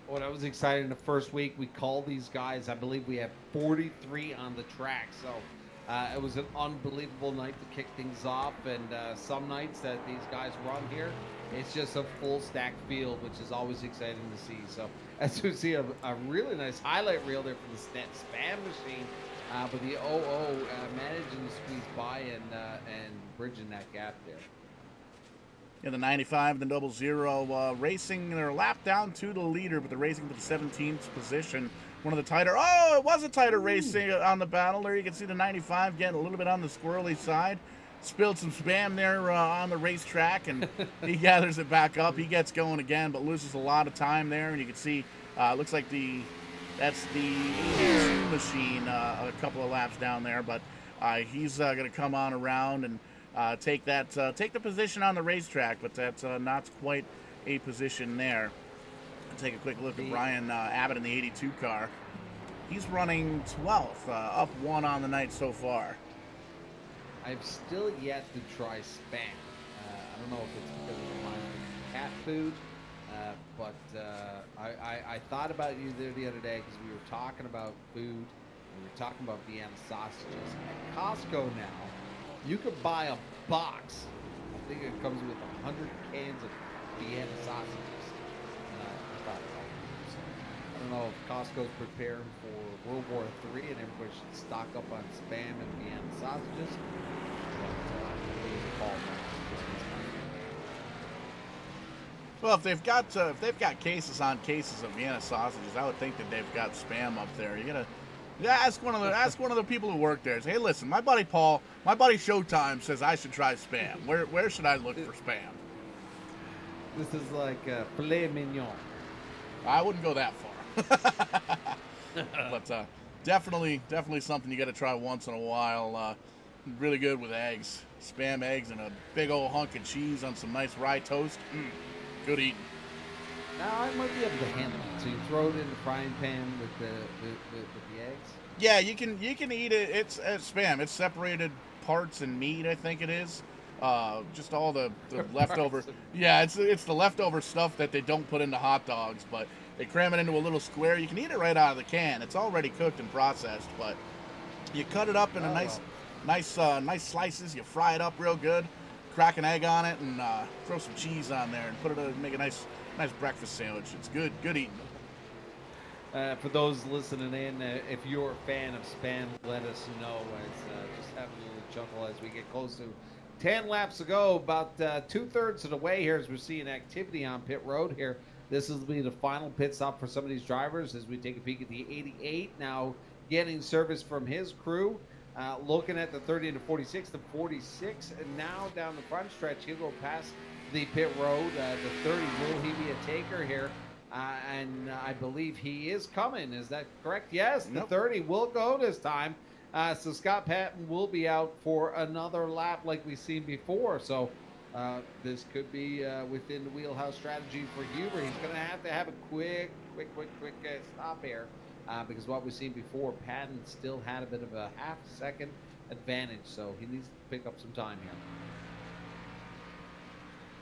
Well, that was exciting. The first week we called these guys, I believe we have 43 on the track. So it was an unbelievable night to kick things off. And some nights that these guys run here, it's just a full stack field, which is always exciting to see. So as you see, a really nice highlight reel there from the Spam Machine. But the OO managing to squeeze by and bridging that gap there. In the 95, the 00 racing their lap down to the leader, but they're racing to the 17th position. One of the tighter, it was a tighter race on the battle there. You can see the 95 getting a little bit on the squirrely side. Spilled some spam there on the racetrack, and he gathers it back up. He gets going again, but loses a lot of time there. And you can see, looks like that's the 82 machine a couple of laps down there, but he's going to come on around and take the position on the racetrack, but that's not quite a position there. Take a quick look at Brian Abbott in the 82 car. He's running 12th, up 1 on the night so far. I've still yet to try Spam. I don't know if it's because it reminds me of cat food, but I thought about you there the other day because we were talking about food and we were talking about Vienna sausages. At Costco now, you could buy a box. I think it comes with 100 cans of Vienna sausages. I thought about it. So, I don't know if Costco's preparing for World War III and everybody should stock up on Spam and Vienna sausages. Well, if they've got cases on cases of Vienna sausages, I would think that they've got Spam up there. You gotta ask one of the people who work there. Say, hey, listen, my buddy Paul, my buddy Showtime says I should try Spam. Where should I look for Spam? This is like filet mignon. I wouldn't go that far, but definitely something you got to try once in a while. Really good with eggs. Spam eggs and a big old hunk of cheese on some nice rye toast. Good eating. Now I might be able to handle it. So you throw it in the frying pan with the eggs. Yeah, you can eat it. It's spam. It's separated parts and meat. I think it is. Just all the leftover. Yeah, it's the leftover stuff that they don't put into hot dogs, but they cram it into a little square. You can eat it right out of the can. It's already cooked and processed, but you cut it up in a nice slices. You fry it up real good. Crack an egg on it and throw some cheese on there and put it make a nice breakfast sandwich. It's good eating. For those listening in, if you're a fan of Spam, let us know. Just having a little chuckle as we get close to 10 laps to go. About 2/3 of the way here as we're seeing activity on pit road here. This will be the final pit stop for some of these drivers as we take a peek at the 88 now getting service from his crew. Looking at the 30 to 46, the 46, and now down the front stretch, he'll go past the pit road. The 30, will he be a taker here? And I believe he is coming. Is that correct? Yes, the 30 will go this time. So Scott Patton will be out for another lap like we've seen before. So this could be within the wheelhouse strategy for Huber. He's going to have a quick stop here. Because what we've seen before, Patton still had a bit of a half-second advantage, so he needs to pick up some time here.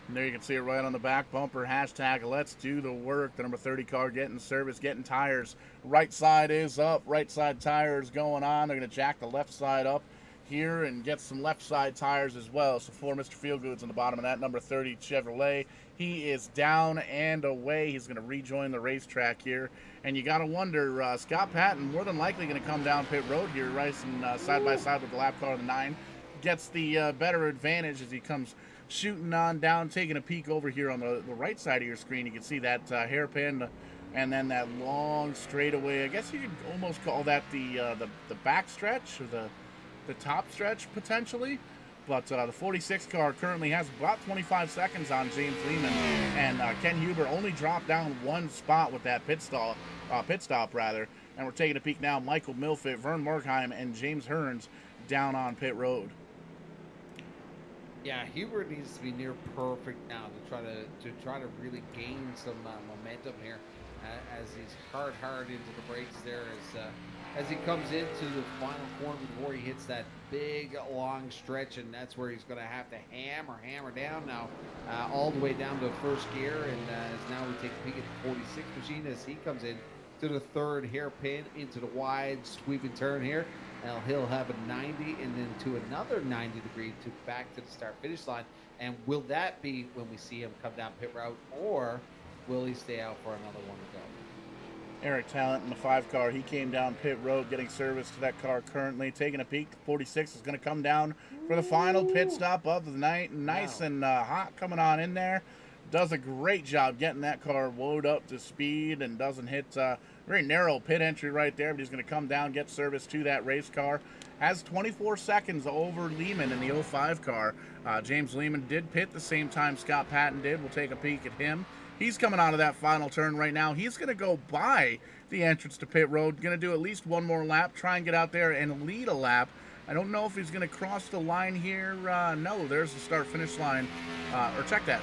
And there you can see it right on the back bumper. Hashtag let's do the work. The number 30 car getting service, getting tires. Right side is up. Right side tires going on. They're going to jack the left side up here and get some left side tires as well. So for Mr. Feelgood's on the bottom of that number 30 Chevrolet. He is down and away. He's going to rejoin the racetrack here. And you got to wonder, Scott Patton more than likely going to come down pit road here, racing side by side with the lap car of the 9. Gets the better advantage as he comes shooting on down, taking a peek over here on the right side of your screen. You can see that hairpin and then that long straightaway. I guess you could almost call that the back stretch or the top stretch potentially. But the 46 car currently has about 25 seconds on James Lehman, and Ken Huber only dropped down one spot with that pit stop. And we're taking a peek now. Michael Milfit, Vern Markheim, and James Hearns down on pit road. Yeah, Huber needs to be near perfect now to try to really gain some momentum here as he's hard into the brakes there as he comes into the final corner before he hits that big long stretch, and that's where he's going to have to hammer down now all the way down to first gear. And as now we take a peek at the 46 machine as he comes in to the third hairpin into the wide sweeping turn here. Now he'll have a 90 and then to another 90 degree to back to the start finish line. And will that be when we see him come down pit route, or will he stay out for another one to go? Eric Talent in the 5 car, he came down pit road getting service to that car currently. Taking a peek, the 46 is going to come down for the final pit stop of the night. Nice and hot coming on in there. Does a great job getting that car loaded up to speed and doesn't hit very narrow pit entry right there. But he's going to come down, get service to that race car. Has 24 seconds over Lehman in the 05 car. James Lehman did pit the same time Scott Patton did. We'll take a peek at him. He's coming out of that final turn right now. He's going to go by the entrance to pit road. Going to do at least one more lap. Try and get out there and lead a lap. I don't know if he's going to cross the line here. No, there's the start-finish line. Or check that.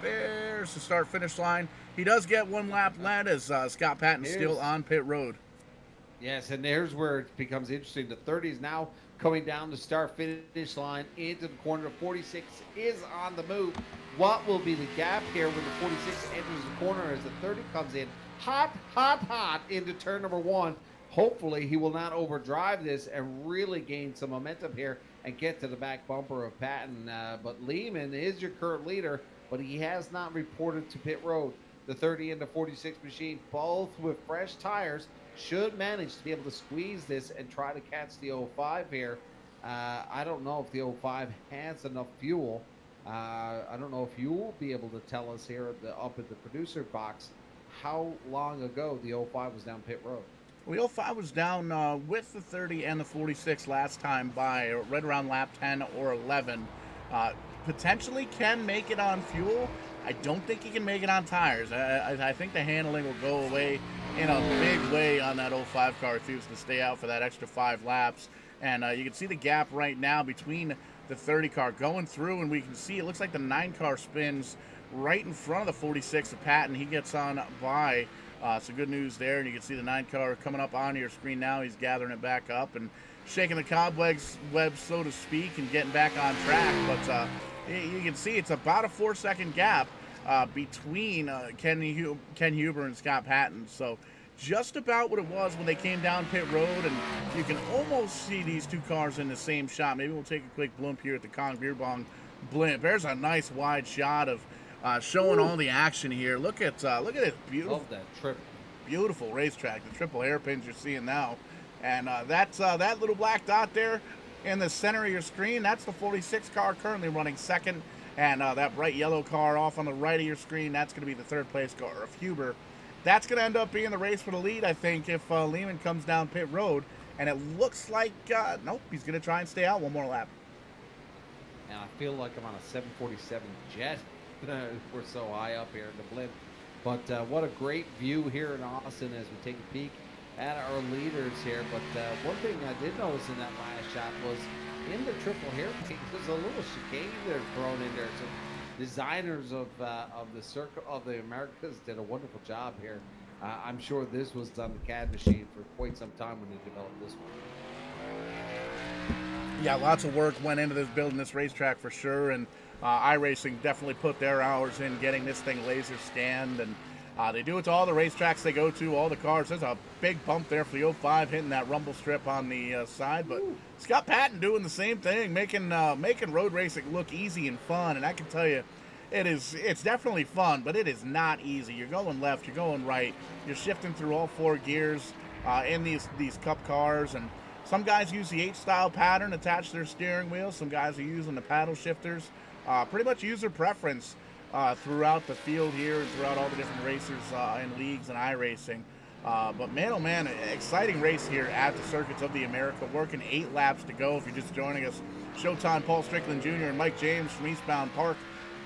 There's the start-finish line. He does get one lap led as Scott Patton's still on pit road. Yes, and there's where it becomes interesting. The 30 is now coming down the start-finish line into the corner. The 46 is on the move. What will be the gap here when the 46 enters the corner as the 30 comes in hot into turn number 1? Hopefully he will not overdrive this and really gain some momentum here and get to the back bumper of Patton. But Lehman is your current leader, but he has not reported to pit road. The 30 and the 46 machine, both with fresh tires, should manage to be able to squeeze this and try to catch the 05 here. I don't know if the 05 has enough fuel. I don't know if you will be able to tell us here up at the producer box how long ago the 05 was down pit road. Well, the 05 was down with the 30 and the 46 last time by right around lap 10 or 11. Potentially can make it on fuel. I don't think he can make it on tires. I think the handling will go away in a big way on that 05 car if he was to stay out for that extra 5 laps. And you can see the gap right now between the 30 car going through, and we can see it looks like the 9 car spins right in front of the 46 of Patton. He gets on by. So good news there, and you can see the 9 car coming up on your screen now. He's gathering it back up and shaking the cobwebs, so to speak, and getting back on track. But you can see it's about a 4-second gap between Ken Huber and Scott Patton. So just about what it was when they came down pit road, and you can almost see these 2 cars in the same shot. Maybe we'll take a quick blimp here at the Kong Beer Bong blimp. There's a nice wide shot of showing all the action here. Look at this beautiful, Love that trip. beautiful racetrack. The triple hairpins you're seeing now, and that's that little black dot there in the center of your screen. That's the 46 car currently running second, and that bright yellow car off on the right of your screen, that's going to be the third place car of Huber. That's going to end up being the race for the lead, I think, if Lehman comes down pit road. And it looks like, nope, he's going to try and stay out one more lap. And I feel like I'm on a 747 jet. We're so high up here in the blimp. But what a great view here in Austin as we take a peek at our leaders here. But one thing I did notice in that last shot was in the triple hairpin, there's a little chicane there thrown in there. So designers of the Circuit of the Americas did a wonderful job here. I'm sure this was on the CAD machine for quite some time when they developed this one. Yeah, lots of work went into this building this racetrack for sure, and iRacing definitely put their hours in getting this thing laser scanned, and they do it to all the racetracks they go to, all the cars. There's a big bump there for the 05 hitting that rumble strip on the side, but Scott Patton doing the same thing, making road racing look easy and fun, and I can tell you, it's definitely fun, but it is not easy. You're going left, you're going right, you're shifting through all 4 gears in these cup cars, and some guys use the H-style pattern attached to their steering wheel. Some guys are using the paddle shifters. Pretty much user preference throughout the field here and throughout all the different racers in leagues and iRacing. But man, oh man, exciting race here at the Circuits of the America. Working 8 laps to go if you're just joining us. Showtime, Paul Strickland Jr. and Mike James from Eastbound Park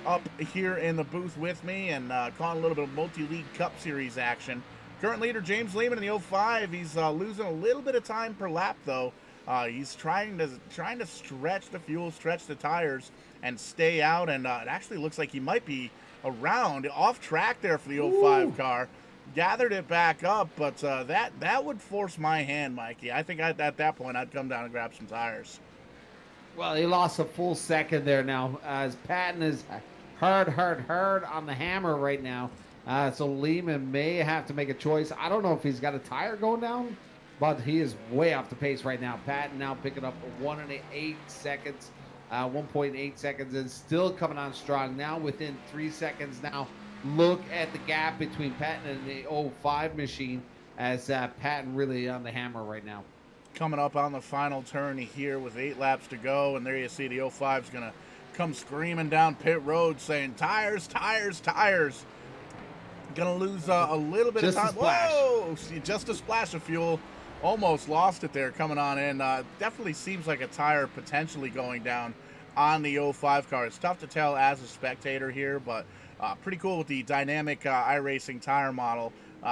up here in the booth with me and calling a little bit of multi-league Cup Series action. Current leader James Lehman in the 05. He's losing a little bit of time per lap though. He's trying to stretch the fuel, stretch the tires, and stay out. And it actually looks like he might be around off track there for the 05 car. Gathered it back up, but that would force my hand, Mikey. I think at that point I'd come down and grab some tires. Well, he lost a full second there now as Patton is hard on the hammer right now. So Lehman may have to make a choice. I don't know if he's got a tire going down, but he is way off the pace right now. Patton now picking up 1.8 seconds, 1.8 seconds, and still coming on strong. Now within 3 seconds now. Look at the gap between Patton and the 05 machine as Patton really on the hammer right now. Coming up on the final turn here with 8 laps to go, and there you see the 05's going to come screaming down pit road saying, tires, tires, tires. Going to lose a little bit Just of time. Whoa! See, just a splash of fuel. Almost lost it there coming on in. Definitely seems like a tire potentially going down on the 05 car. It's tough to tell as a spectator here, but pretty cool with the dynamic iRacing tire model.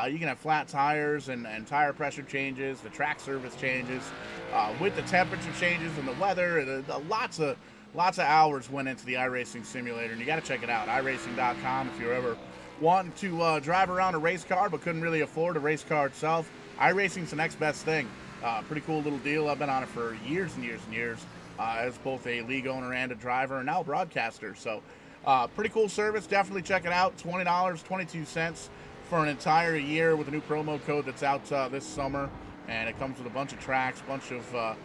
You can have flat tires and tire pressure changes, the track surface changes, with the temperature changes and the weather. Lots of hours went into the iRacing simulator, and you got to check it out. iRacing.com if you're ever wanting to drive around a race car but couldn't really afford a race car itself. iRacing's the next best thing. Pretty cool little deal. I've been on it for years and years and years as both a league owner and a driver and now a broadcaster. So pretty cool service. Definitely check it out. $20.22 for an entire year with a new promo code that's out this summer. And it comes with a bunch of tracks, bunch of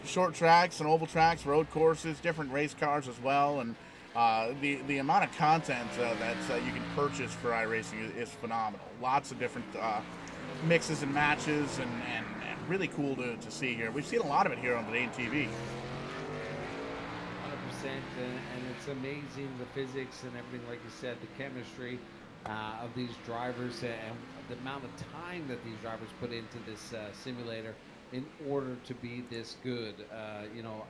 short tracks and oval tracks, road courses, different race cars as well. And the amount of content that you can purchase for iRacing is phenomenal. Lots of different mixes and matches and really cool to see here. We've seen a lot of it here on the Dane TV. 100%, and it's amazing the physics and everything, like you said, the chemistry of these drivers and the amount of time that these drivers put into this simulator in order to be this good.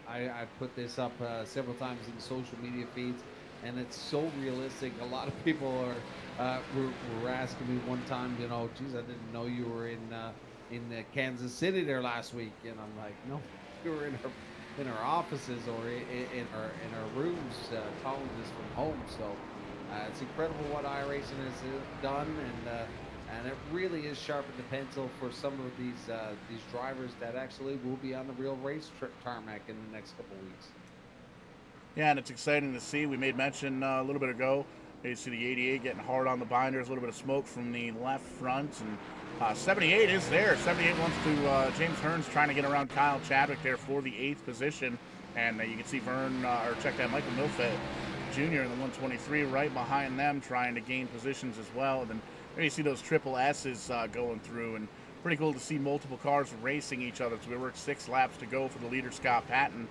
I've put this up several times in social media feeds, and it's so realistic. A lot of people were asking me one time, geez, I didn't know you were in Kansas City there last week, and I'm like, no, we were in our offices or in our rooms calling this from home. So it's incredible what iRacing has done, and it really is sharpened the pencil for some of these drivers that actually will be on the real race tarmac in the next couple weeks. Yeah, and it's exciting to see. We made mention a little bit ago. You see the 88 getting hard on the binders, a little bit of smoke from the left front, and 78 is there. 78 wants to, James Hearn's trying to get around Kyle Chadwick there for the 8th position, and you can see Vern, or check that, Michael Milfett Jr. in the 123 right behind them trying to gain positions as well. And then there you see those triple S's going through, and pretty cool to see multiple cars racing each other. So we worked 6 laps to go for the leader, Scott Patton.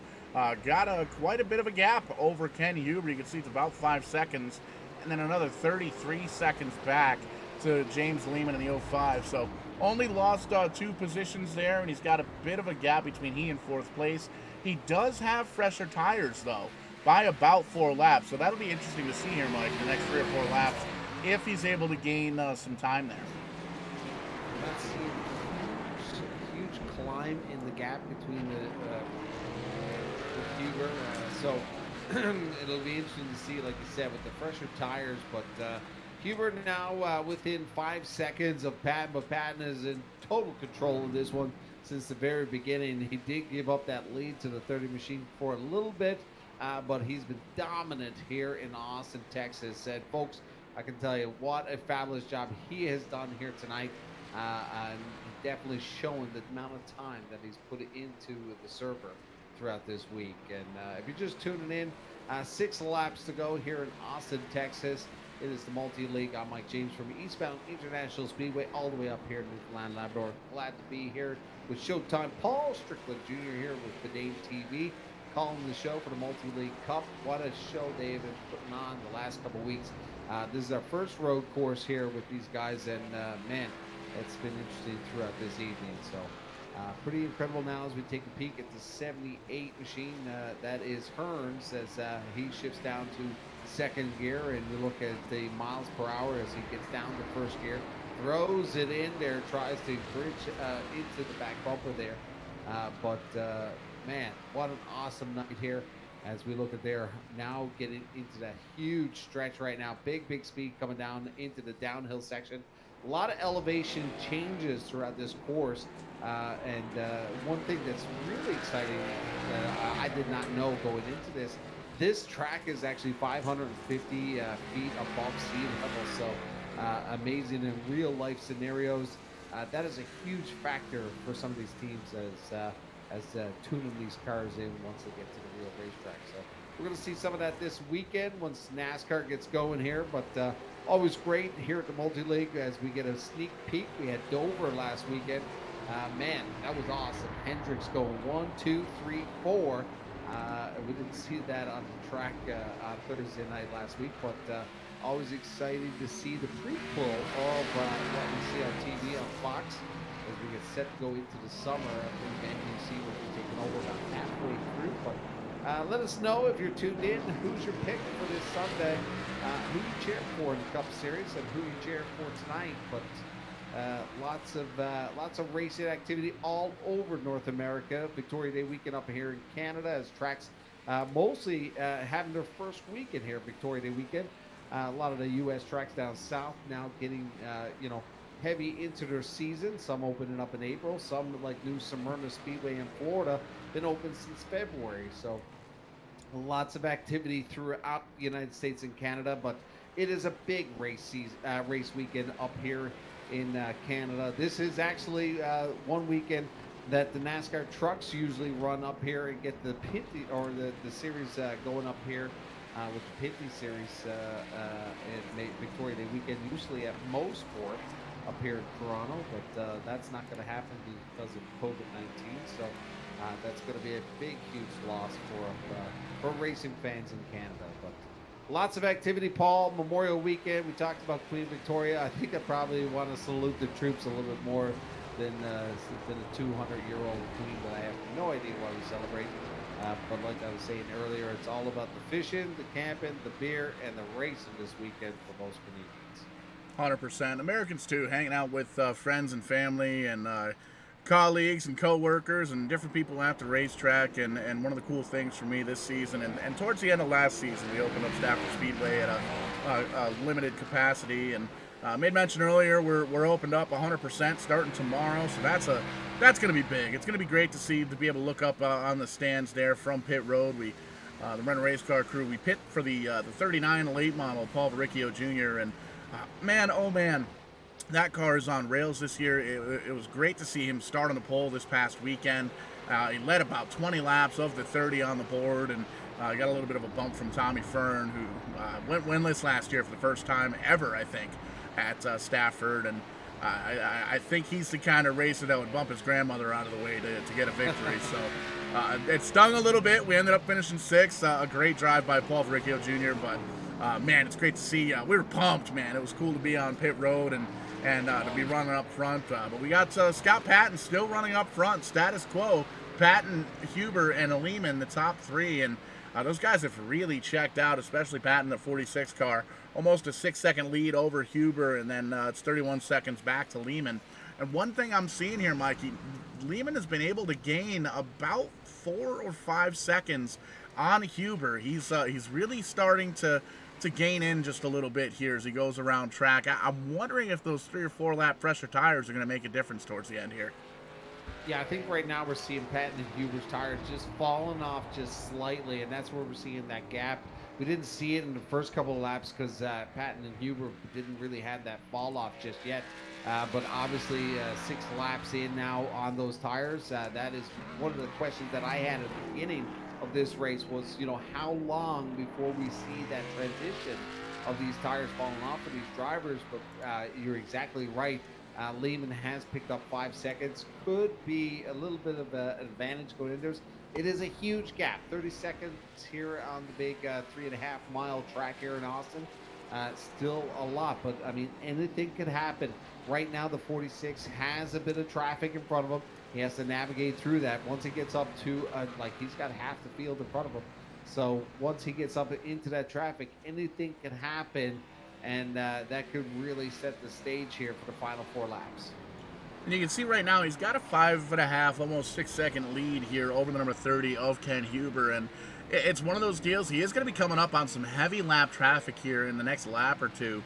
Got quite a bit of a gap over Ken Huber. You can see it's about 5 seconds, and then another 33 seconds back to James Lehman in the 05. So only lost 2 positions there, and he's got a bit of a gap between he and 4th place. He does have fresher tires, though, by about 4 laps. So that'll be interesting to see here, Mike, the next 3 or 4 laps, if he's able to gain some time there. That's a huge climb in the gap between the Huber. So it'll be interesting to see, like you said, with the fresher tires. But Huber now within 5 seconds of Patton, but Patton is in total control of this one since the very beginning. He did give up that lead to the 30 machine for a little bit, but he's been dominant here in Austin, Texas. And folks, I can tell you what a fabulous job he has done here tonight. And definitely showing the amount of time that he's put into the server throughout this week. And if you're just tuning in, 6 laps to go here in Austin, Texas. It is the Multi-League. I'm Mike James from Eastbound International Speedway, all the way up here in Newfoundland, Labrador. Glad to be here with Showtime. Paul Strickland Jr. here with Bedane TV, calling the show for the Multi-League Cup. What a show they have been putting on the last couple weeks. This is our first road course here with these guys, and man, it's been interesting throughout this evening. So pretty incredible now as we take a peek at the 78 machine. That is Hearns as he shifts down to 2nd gear, and we look at the miles per hour as he gets down to 1st gear, throws it in there, tries to bridge into the back bumper there. But man, what an awesome night here as we look at there now getting into that huge stretch right now. Big speed coming down into the downhill section. A lot of elevation changes throughout this course. And one thing that's really exciting that I did not know going into this track is actually 550 feet above sea level. So amazing in real life scenarios. That is a huge factor for some of these teams as tuning these cars in once they get to the real racetrack. So we're going to see some of that this weekend once NASCAR gets going here. But always great here at the Multi-League as we get a sneak peek. We had Dover last weekend. Man, that was awesome. Hendricks going 1, 2, 3, 4. We didn't see that on the track on Thursday night last week, but always excited to see the prequel of what we see on TV on Fox as we get set to go into the summer. I think NBC will be taking over about halfway through, but let us know if you're tuned in. Who's your pick for this Sunday? Who you cheer for in the Cup Series and who you cheer for tonight? But lots of racing activity all over North America. Victoria Day weekend up here in Canada as tracks mostly having their first weekend here. Victoria Day weekend. A lot of the U.S. tracks down south now getting heavy into their season. Some opening up in April. Some like New Smyrna Speedway in Florida been open since February. So lots of activity throughout the United States and Canada. But it is a big race weekend up here in Canada. This is actually one weekend that the NASCAR trucks usually run up here and get the Pinty or the series going up here with the Pinty series in Victoria Day weekend, usually at Mosport up here in Toronto, but that's not going to happen because of COVID-19. So that's going to be a big, huge loss for racing fans in Canada. But lots of activity, Paul. Memorial weekend. We talked about Queen Victoria. I think I probably want to salute the troops a little bit more than a 200-year-old queen that I have no idea why we celebrate. But like I was saying earlier, it's all about the fishing, the camping, the beer, and the racing this weekend for most Canadians. 100%. Americans too, hanging out with friends and family and colleagues and co-workers and different people at the racetrack. And one of the cool things for me this season, and towards the end of last season, we opened up Stafford Speedway at a limited capacity, and made mention earlier we're opened up 100% starting tomorrow, so that's going to be big. It's going to be great to be able to look up on the stands there from pit road. We the Renner Race Car crew, we pit for the 39 late model, Paul Verricchio Jr. And man, oh man, that car is on rails this year. It was great to see him start on the pole this past weekend. He led about 20 laps of the 30 on the board, and got a little bit of a bump from Tommy Fern, who went winless last year for the first time ever, I think, at Stafford. And I think he's the kind of racer that would bump his grandmother out of the way to get a victory. So it stung a little bit. We ended up finishing 6th. A great drive by Paul Verricchio Jr. But man, it's great to see. We were pumped, man. It was cool to be on pit road and to be running up front. But we got Scott Patton still running up front. Status quo. Patton, Huber, and Lehman, the top 3. And those guys have really checked out, especially Patton, the 46 car. Almost a 6-second lead over Huber, and then it's 31 seconds back to Lehman. And one thing I'm seeing here, Mikey, Lehman has been able to gain about 4 or 5 seconds on Huber. He's really starting to gain in just a little bit here as he goes around track. I'm wondering if those 3 or 4 lap pressure tires are going to make a difference towards the end here. Yeah, I think right now we're seeing Patton and Huber's tires just falling off just slightly, and that's where we're seeing that gap. We didn't see it in the first couple of laps because Patton and Huber didn't really have that fall off just yet. But obviously 6 laps in now on those tires. That is one of the questions that I had at the beginning of this race was, how long before we see that transition of these tires falling off for these drivers? But you're exactly right. Lehman has picked up 5 seconds. Could be a little bit of an advantage going in there. It is a huge gap. 30 seconds here on the big 3.5-mile track here in Austin. Still a lot, but I mean, anything could happen. Right now, the 46 has a bit of traffic in front of him. He has to navigate through that. Once he gets up to, he's got half the field in front of him. So once he gets up into that traffic, anything can happen. And that could really set the stage here for the final 4 laps. And you can see right now he's got a 5.5, almost 6-second lead here over the number 30 of Ken Huber. And it's one of those deals. He is going to be coming up on some heavy lap traffic here in the next lap or two.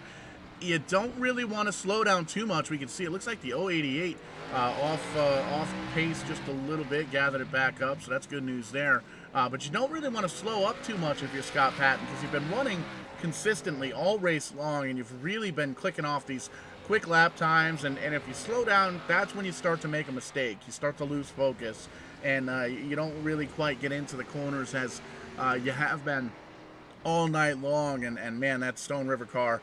You don't really want to slow down too much. We can see it looks like the 088 off pace just a little bit, gathered it back up. So that's good news there. But you don't really want to slow up too much if you're Scott Patton, because you've been running consistently all race long, and you've really been clicking off these quick lap times, and if you slow down, that's when you start to make a mistake. You start to lose focus, and you don't really quite get into the corners as you have been all night long. And man, that Stone River car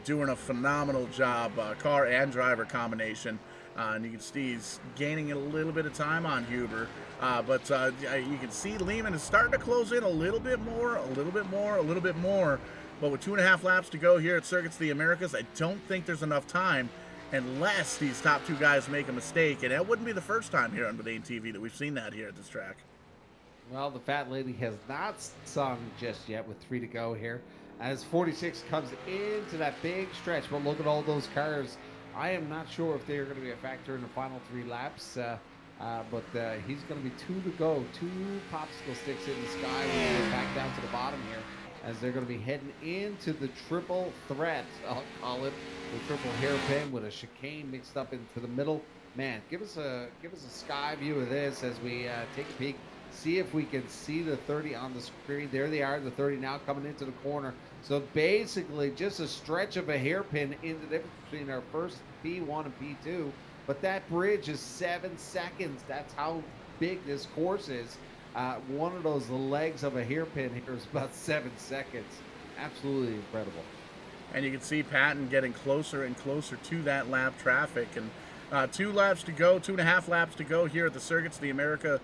doing a phenomenal job, car and driver combination. And you can see he's gaining a little bit of time on Huber. But you can see Lehman is starting to close in a little bit more. But with 2.5 laps to go here at Circuits of the Americas, I don't think there's enough time unless these top 2 guys make a mistake. And that wouldn't be the first time here on Verdane TV that we've seen that here at this track. Well, the Fat Lady has not sung just yet with 3 to go here. As 46 comes into that big stretch, but look at all those cars. I am not sure if they're going to be a factor in the final 3 laps. But he's going to be 2 to go. 2 popsicle sticks in the sky. We'll get back down to the bottom here, as they're going to be heading into the triple threat, I'll call it, the triple hairpin with a chicane mixed up into the middle. Man, give us a sky view of this as we take a peek, see if we can see the 30 on the screen. There they are, the 30 now coming into the corner. So basically just a stretch of a hairpin in the difference between our first P1 and P2. But that bridge is 7 seconds. That's how big this course is. One of those legs of a hairpin here is about 7 seconds. Absolutely incredible. And you can see Patton getting closer and closer to that lap traffic. And 2 laps to go, 2.5 laps to go here at the Circuits of the America.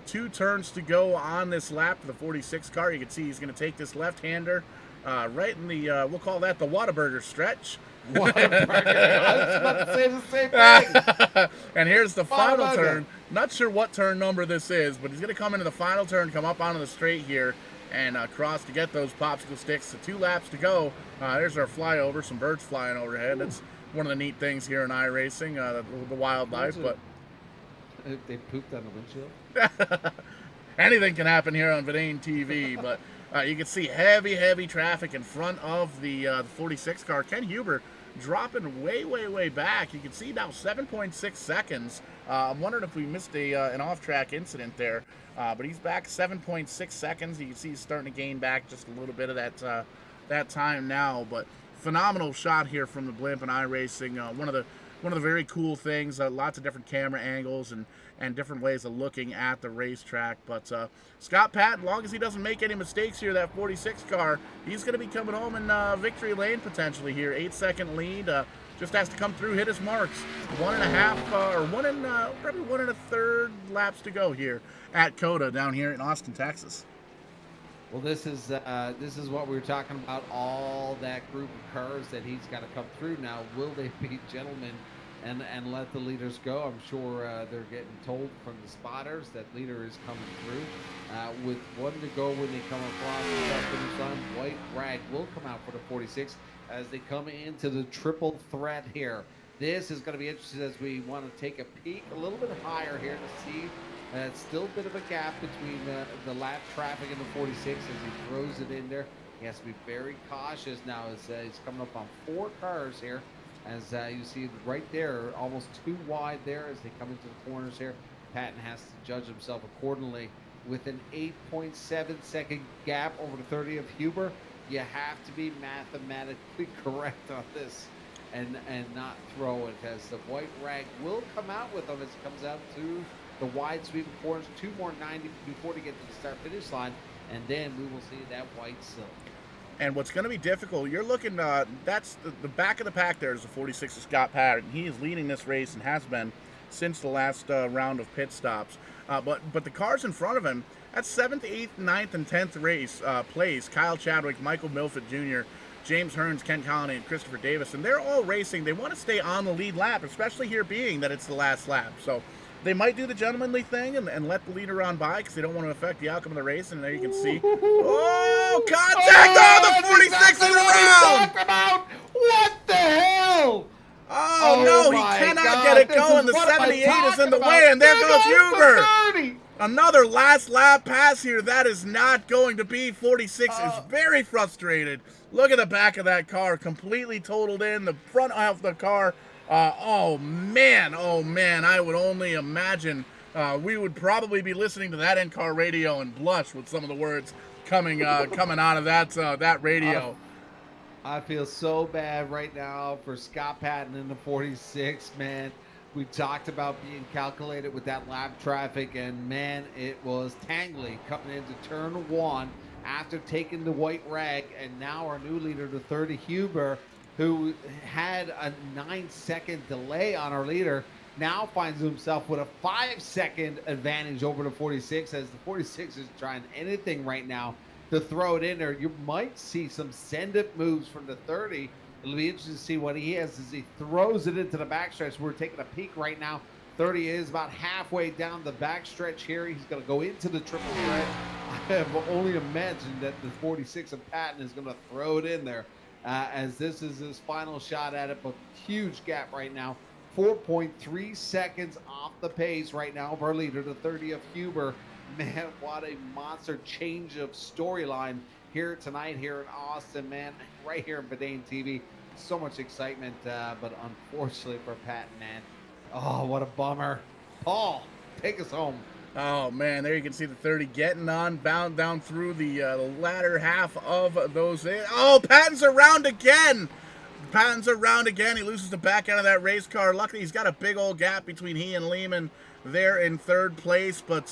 2 turns to go on this lap for the 46 car. You can see he's going to take this left-hander right in the, we'll call that the Whataburger stretch. Whataburger. I was about to say the same thing. And here's the final turn. Not sure what turn number this is, but he's going to come into the final turn, come up onto the straight here, and cross to get those popsicle sticks. So 2 laps to go. There's our flyover, some birds flying overhead. That's one of the neat things here in iRacing, the wildlife. If they pooped on the windshield. Anything can happen here on Vidane TV, but you can see heavy traffic in front of the 46 car. Ken Huber dropping way back. You can see now 7.6 seconds. I'm wondering if we missed an off-track incident there, but he's back 7.6 seconds. You can see he's starting to gain back just a little bit of that time now, but phenomenal shot here from the Blimp and iRacing. One of the very cool things, lots of different camera angles and different ways of looking at the racetrack. But Scott Patton, as long as he doesn't make any mistakes here, that 46 car, he's going to be coming home in victory lane potentially here. 8-second lead. Just has to come through, hit his marks. 1.5 or probably 1 1/3 laps to go here at COTA down here in Austin, Texas. Well, this is what we were talking about. All that group of cars that he's got to come through now. Will they be gentlemen and let the leaders go? I'm sure they're getting told from the spotters that leader is coming through. With 1 to go when they come across the start finish line, White Rag will come out for the 46 as they come into the triple threat here. This is going to be interesting as we want to take a peek a little bit higher here to see. It's still a bit of a gap between the lap traffic and the 46 as he throws it in there. He has to be very cautious now as he's coming up on 4 cars here. As you see right there, almost too wide there as they come into the corners here. Patton has to judge himself accordingly. With an 8.7 second gap over the 30 of Huber, you have to be mathematically correct on this and not throw it, as the White Rag will come out with him as he comes out to the wide sweep corners. 2 more 90 before to get to the start finish line, and then we will see that white silk. And what's going to be difficult, you're looking, that's the back of the pack there is the 46 of Scott Patton. He is leading this race and has been since the last round of pit stops. But the cars in front of him, that's 7th, 8th, 9th, and 10th race place. Kyle Chadwick, Michael Milford Jr., James Hearns, Ken Colony, and Christopher Davis. And they're all racing. They want to stay on the lead lap, especially here being that it's the last lap. So they might do the gentlemanly thing and let the leader on by because they don't want to affect the outcome of the race. And there you can see. Oh, contact on the 46 is around! What the hell? Oh no, he cannot get it going. The 78 is in the way, and there goes Huber. Another last lap pass here. That is not going to be. 46 is very frustrated. Look at the back of that car, completely totaled in. The front of the car, oh man, I would only imagine we would probably be listening to that in-car radio and blush with some of the words coming out of that radio. I feel so bad right now for Scott Patton in the 46, man. We talked about being calculated with that lap traffic, and man, it was Tangley coming into turn 1 after taking the White Rag, and now our new leader, the 30 Huber, who had a 9-second delay on our leader, now finds himself with a 5-second advantage over the 46, as the 46 is trying anything right now to throw it in there. You might see some send-it moves from the 30. It'll be interesting to see what he has as he throws it into the backstretch. We're taking a peek right now. 30 is about halfway down the backstretch here. He's going to go into the triple threat. I have only imagined that the 46 of Patton is going to throw it in there as this is his final shot at it. But huge gap right now. 4.3 seconds off the pace right now of our leader, the 30 of Huber. Man, what a monster change of storyline here tonight here in Austin, man. Right here in Vidane TV. So much excitement, but unfortunately for Patton, man. Oh, what a bummer. Paul, take us home. Oh, man, there you can see the 30 getting on, bound down through the latter half of those. Oh, Patton's around again. Patton's around again. He loses the back end of that race car. Luckily, he's got a big old gap between he and Lehman there in third place, but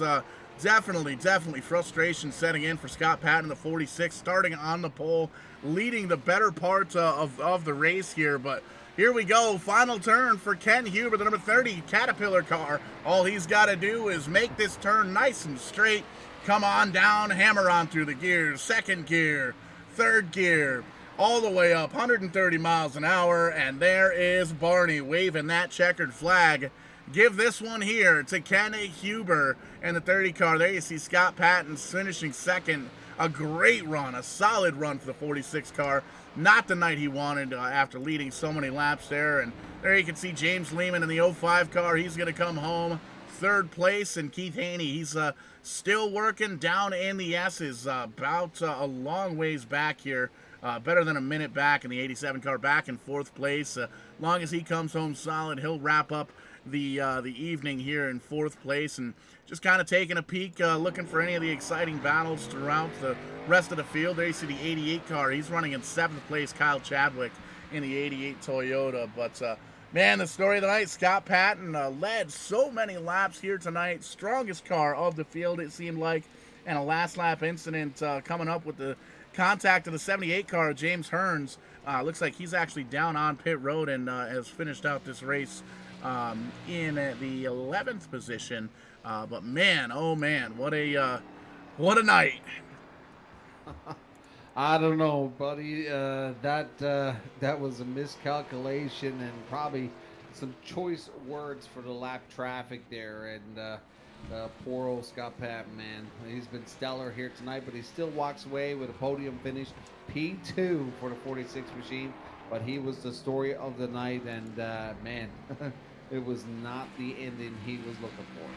definitely frustration setting in for Scott Patton, the 46, starting on the pole, leading the better part of the race here. But here we go, final turn for Ken Huber, the number 30 Caterpillar car. All he's got to do is make this turn nice and straight, come on down, hammer on through the gears, second gear, third gear, all the way up, 130 miles an hour, and there is Barney waving that checkered flag. Give this one here to Ken Huber and the 30 car. There you see Scott Patton finishing second. A great run, a solid run for the 46 car. Not the night he wanted after leading so many laps there. And there you can see James Lehman in the 05 car. He's going to come home third place, and Keith Haney, he's still working down in the S's, about a long ways back here. Better than a minute back in the 87 car, back in fourth place. Long as he comes home solid, he'll wrap up the evening here in fourth place, and just kind of taking a peek, looking for any of the exciting battles throughout the rest of the field. There you see the 88 car. He's running in seventh place, Kyle Chadwick in the 88 Toyota. But man, the story of the night, Scott Patton led so many laps here tonight. Strongest car of the field, it seemed like, and a last lap incident coming up with the contact of the 78 car, James Hearns. Looks like he's actually down on pit road and has finished out this race in the 11th position. But man, oh man, what a night. I don't know, buddy. That was a miscalculation and probably some choice words for the lap traffic there. And poor old Scott Patton, man. He's been stellar here tonight, but he still walks away with a podium finish, P2 for the 46 machine. But he was the story of the night, and man, it was not the ending he was looking for.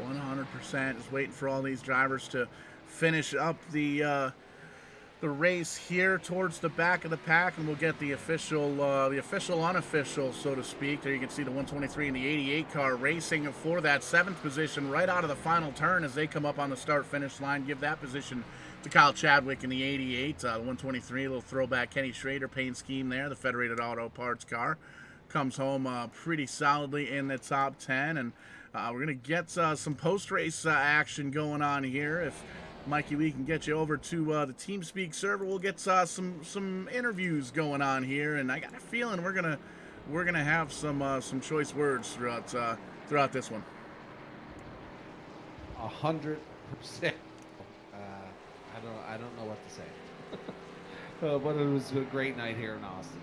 100%. Just waiting for all these drivers to finish up the race here towards the back of the pack, and we'll get the official unofficial, so to speak. There you can see the 123 and the 88 car racing for that 7th position right out of the final turn as they come up on the start-finish line. Give that position to Kyle Chadwick in the 88. The 123, a little throwback Kenny Schrader paint scheme there. The Federated Auto Parts car comes home pretty solidly in the top 10, and we're going to get some post-race action going on here. If Mikey, we can get you over to the TeamSpeak server, we'll get some interviews going on here, and I got a feeling we're gonna have some choice words throughout this one. 100%. I don't know what to say. But it was a great night here in Austin.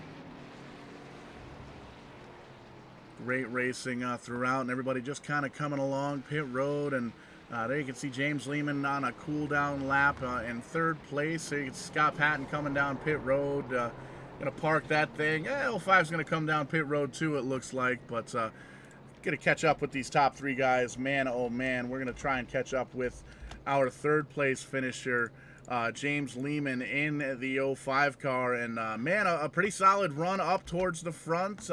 Great racing throughout, and everybody just kind of coming along pit road. And there you can see James Lehman on a cool down lap in third place. There you can see Scott Patton coming down pit road. Gonna park that thing. L5's gonna come down pit road too, it looks like. But gonna catch up with these top three guys. Man, oh man, we're gonna try and catch up with our third place finisher, James Lehman in the 05 car. And man, a pretty solid run up towards the front.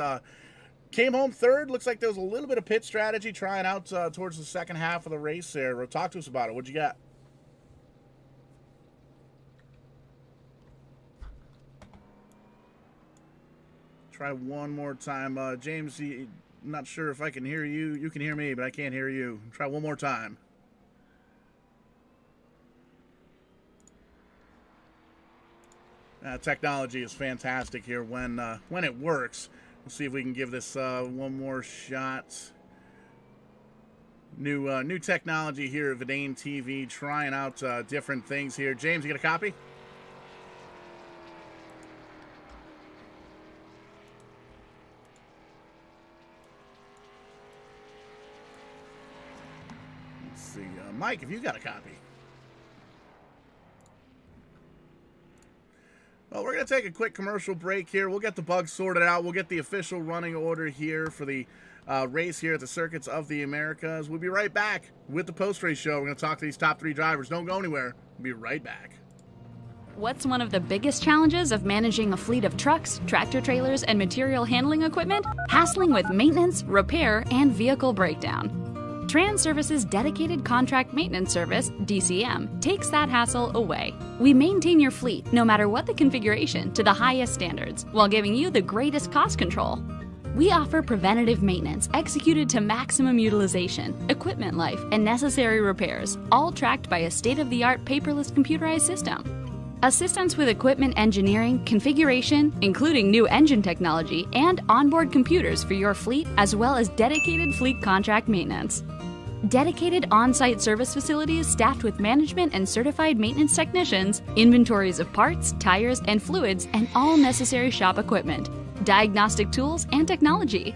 Came home third. Looks like there was a little bit of pit strategy trying out towards the second half of the race there. Talk to us about it. What'd you got? Try one more time. James, I'm not sure if I can hear you. You can hear me, but I can't hear you. Try one more time. Technology is fantastic here when it works. We'll see if we can give this one more shot. New technology here at Verdane TV, trying out different things here. James, you got a copy? Let's see. Mike, if you got a copy. Well, we're going to take a quick commercial break here. We'll get the bugs sorted out. We'll get the official running order here for the race here at the Circuits of the Americas. We'll be right back with the post-race show. We're going to talk to these top three drivers. Don't go anywhere. We'll be right back. What's one of the biggest challenges of managing a fleet of trucks, tractor trailers, and material handling equipment? Hassling with maintenance, repair, and vehicle breakdown. Trans Service's dedicated contract maintenance service, DCM, takes that hassle away. We maintain your fleet, no matter what the configuration, to the highest standards, while giving you the greatest cost control. We offer preventative maintenance executed to maximum utilization, equipment life, and necessary repairs, all tracked by a state-of-the-art paperless computerized system. Assistance with equipment engineering, configuration, including new engine technology, and onboard computers for your fleet, as well as dedicated fleet contract maintenance. Dedicated on-site service facilities staffed with management and certified maintenance technicians, inventories of parts, tires, and fluids, and all necessary shop equipment, diagnostic tools, and technology.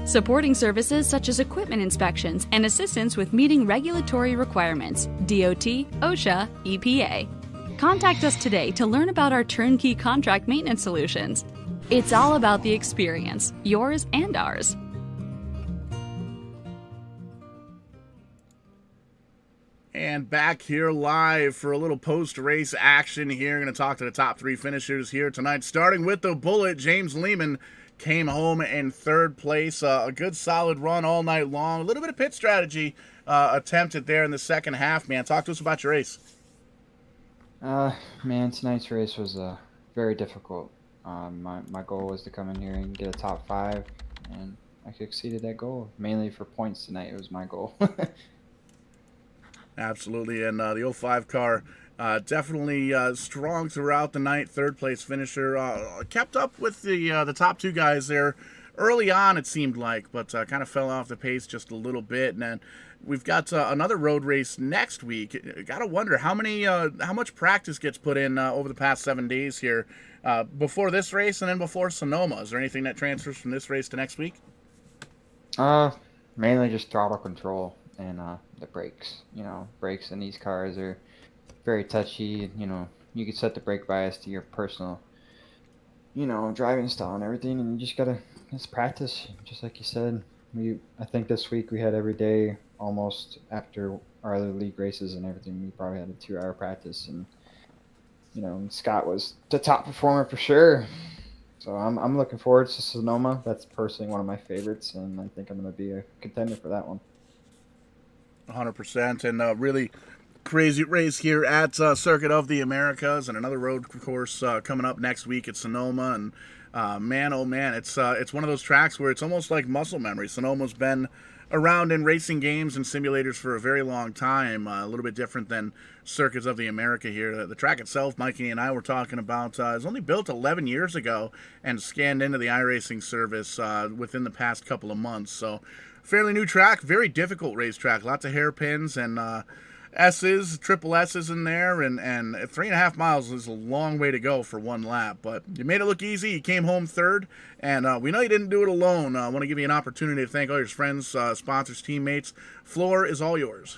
Supporting services such as equipment inspections and assistance with meeting regulatory requirements, DOT, OSHA, EPA. Contact us today to learn about our turnkey contract maintenance solutions. It's all about the experience, yours and ours. And back here live for a little post-race action here. Going to talk to the top three finishers here tonight. Starting with the Bullet, James Lehman came home in third place. A good solid run all night long. A little bit of pit strategy attempted there in the second half, man. Talk to us about your race. Man, tonight's race was very difficult. My goal was to come in here and get a top 5, and I exceeded that goal. Mainly for points tonight, it was my goal. Absolutely, and the 05 car definitely strong throughout the night. Third place finisher, kept up with the top two guys there early on, it seemed like, but kind of fell off the pace just a little bit. And then we've got another road race next week. Got to wonder how much practice gets put in over the past 7 days here before this race and then before Sonoma. Is there anything that transfers from this race to next week? Mainly just throttle control and the brakes. Brakes in these cars are very touchy. You can set the brake bias to your personal, driving style and everything, and you just gotta practice, just like you said. I think this week we had every day almost after our other league races and everything. We probably had a 2-hour practice, and Scott was the top performer for sure. So I'm looking forward to Sonoma. That's personally one of my favorites, and I think I'm going to be a contender for that one. 100%, and really crazy race here at Circuit of the Americas, and another road course coming up next week at Sonoma. And man, oh man, it's one of those tracks where it's almost like muscle memory. Sonoma's been around in racing games and simulators for a very long time, a little bit different than Circuits of the America here. The track itself, Mikey and I were talking about, is only built 11 years ago and scanned into the iRacing service within the past couple of months. So fairly new track, very difficult racetrack, lots of hairpins and S's, triple S's in there, and 3.5 miles is a long way to go for one lap, but you made it look easy. You came home third, and we know you didn't do it alone. I want to give you an opportunity to thank all your friends, sponsors, teammates. Floor is all yours.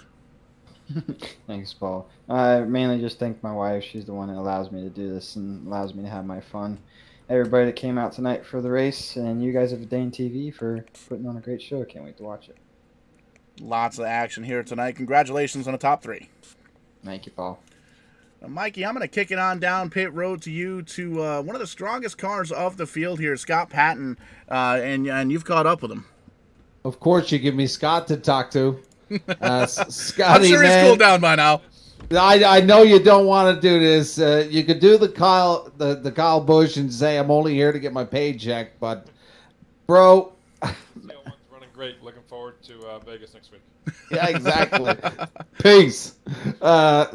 Thanks, Paul. I mainly just thank my wife. She's the one that allows me to do this and allows me to have my fun. Everybody that came out tonight for the race, and you guys at Dane TV for putting on a great show. Can't wait to watch it. Lots of action here tonight. Congratulations on the top 3. Thank you, Paul. Mikey, I'm going to kick it on down pit road to you to one of the strongest cars of the field here, Scott Patton, and you've caught up with him. Of course, you give me Scott to talk to. Scotty, I'm sure he's cooled down by now. I know you don't want to do this. You could do the Kyle Busch and say I'm only here to get my paycheck, but bro. Great. Looking forward to Vegas next week. Yeah, exactly. Peace.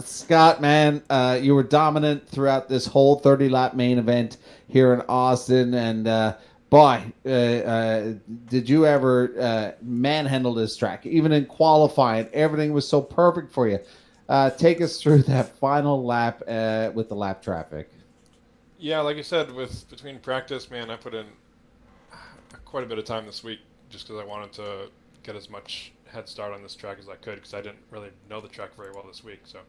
Scott, man, you were dominant throughout this whole 30-lap main event here in Austin. And, did you ever manhandle this track? Even in qualifying, everything was so perfect for you. Take us through that final lap with the lap traffic. Yeah, like I said, between practice, man, I put in quite a bit of time this week, just because I wanted to get as much head start on this track as I could, because I didn't really know the track very well this week. So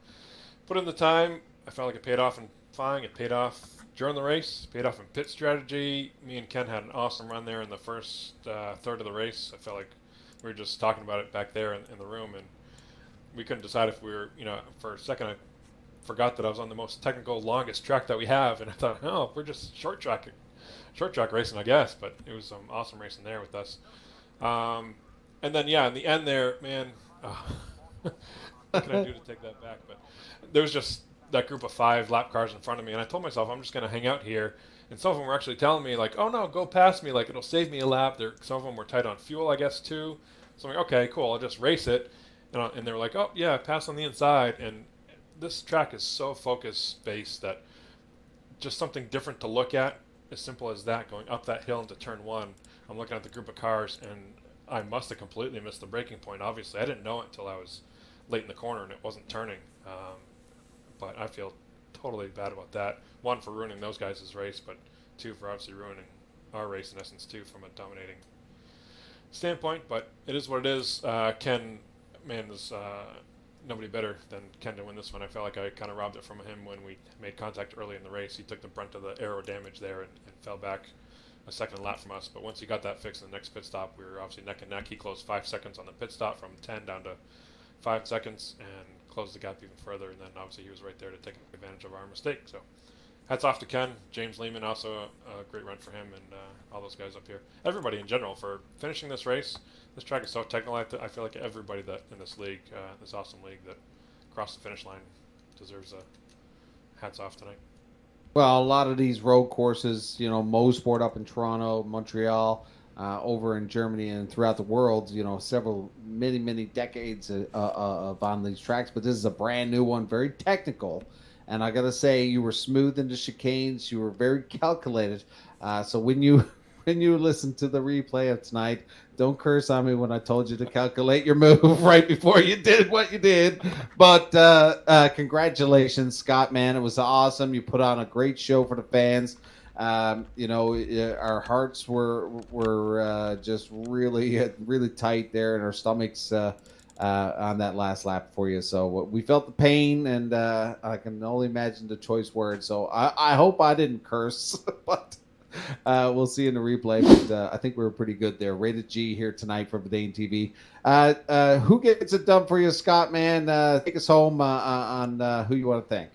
put in the time. I felt like it paid off in flying. It paid off during the race. Paid off in pit strategy. Me and Ken had an awesome run there in the first third of the race. I felt like we were just talking about it back there in the room, and we couldn't decide if we were, for a second I forgot that I was on the most technical, longest track that we have, and I thought, oh, we're just short track racing, I guess. But it was some awesome racing there with us. And then, in the end there, man, what can I do to take that back? But there was just that group of 5 lap cars in front of me, and I told myself I'm just going to hang out here. And some of them were actually telling me, like, oh, no, go past me. Like, it'll save me a lap. Some of them were tight on fuel, I guess, too. So I'm like, okay, cool, I'll just race it. And they were like, oh, yeah, pass on the inside. And this track is so focus-based that just something different to look at, as simple as that, going up that hill into turn 1. I'm looking at the group of cars, and I must have completely missed the braking point. Obviously, I didn't know it until I was late in the corner and it wasn't turning. But I feel totally bad about that. 1, for ruining those guys' race, but 2, for obviously ruining our race, in essence, too, from a dominating standpoint. But it is what it is. Ken, man, there's nobody better than Ken to win this one. I felt like I kind of robbed it from him when we made contact early in the race. He took the brunt of the aero damage there and fell back a second lap from us. But once he got that fixed in the next pit stop, we were obviously neck and neck. He closed 5 seconds on the pit stop from 10 down to 5 seconds and closed the gap even further. And then obviously he was right there to take advantage of our mistake. So hats off to Ken. James Lehman, also a great run for him, and all those guys up here. Everybody in general for finishing this race. This track is so technical. I feel like everybody that in this league, this awesome league, that crossed the finish line deserves a hats off tonight. Well, a lot of these road courses, Mosport up in Toronto, Montreal, over in Germany and throughout the world, many decades of on these tracks. But this is a brand new one, very technical. And I got to say, you were smooth into chicanes. You were very calculated. So when you listen to the replay of tonight, don't curse on me when I told you to calculate your move right before you did what you did. But congratulations, Scott, man. It was awesome. You put on a great show for the fans. Our hearts were just really tight there, and our stomachs on that last lap for you. So we felt the pain, and I can only imagine the choice words. So I hope I didn't curse, but we'll see in the replay. But I think we were pretty good there. Rated G here tonight for Verdane TV. Who gets it done for you, Scott, man? Take us home on who you want to thank.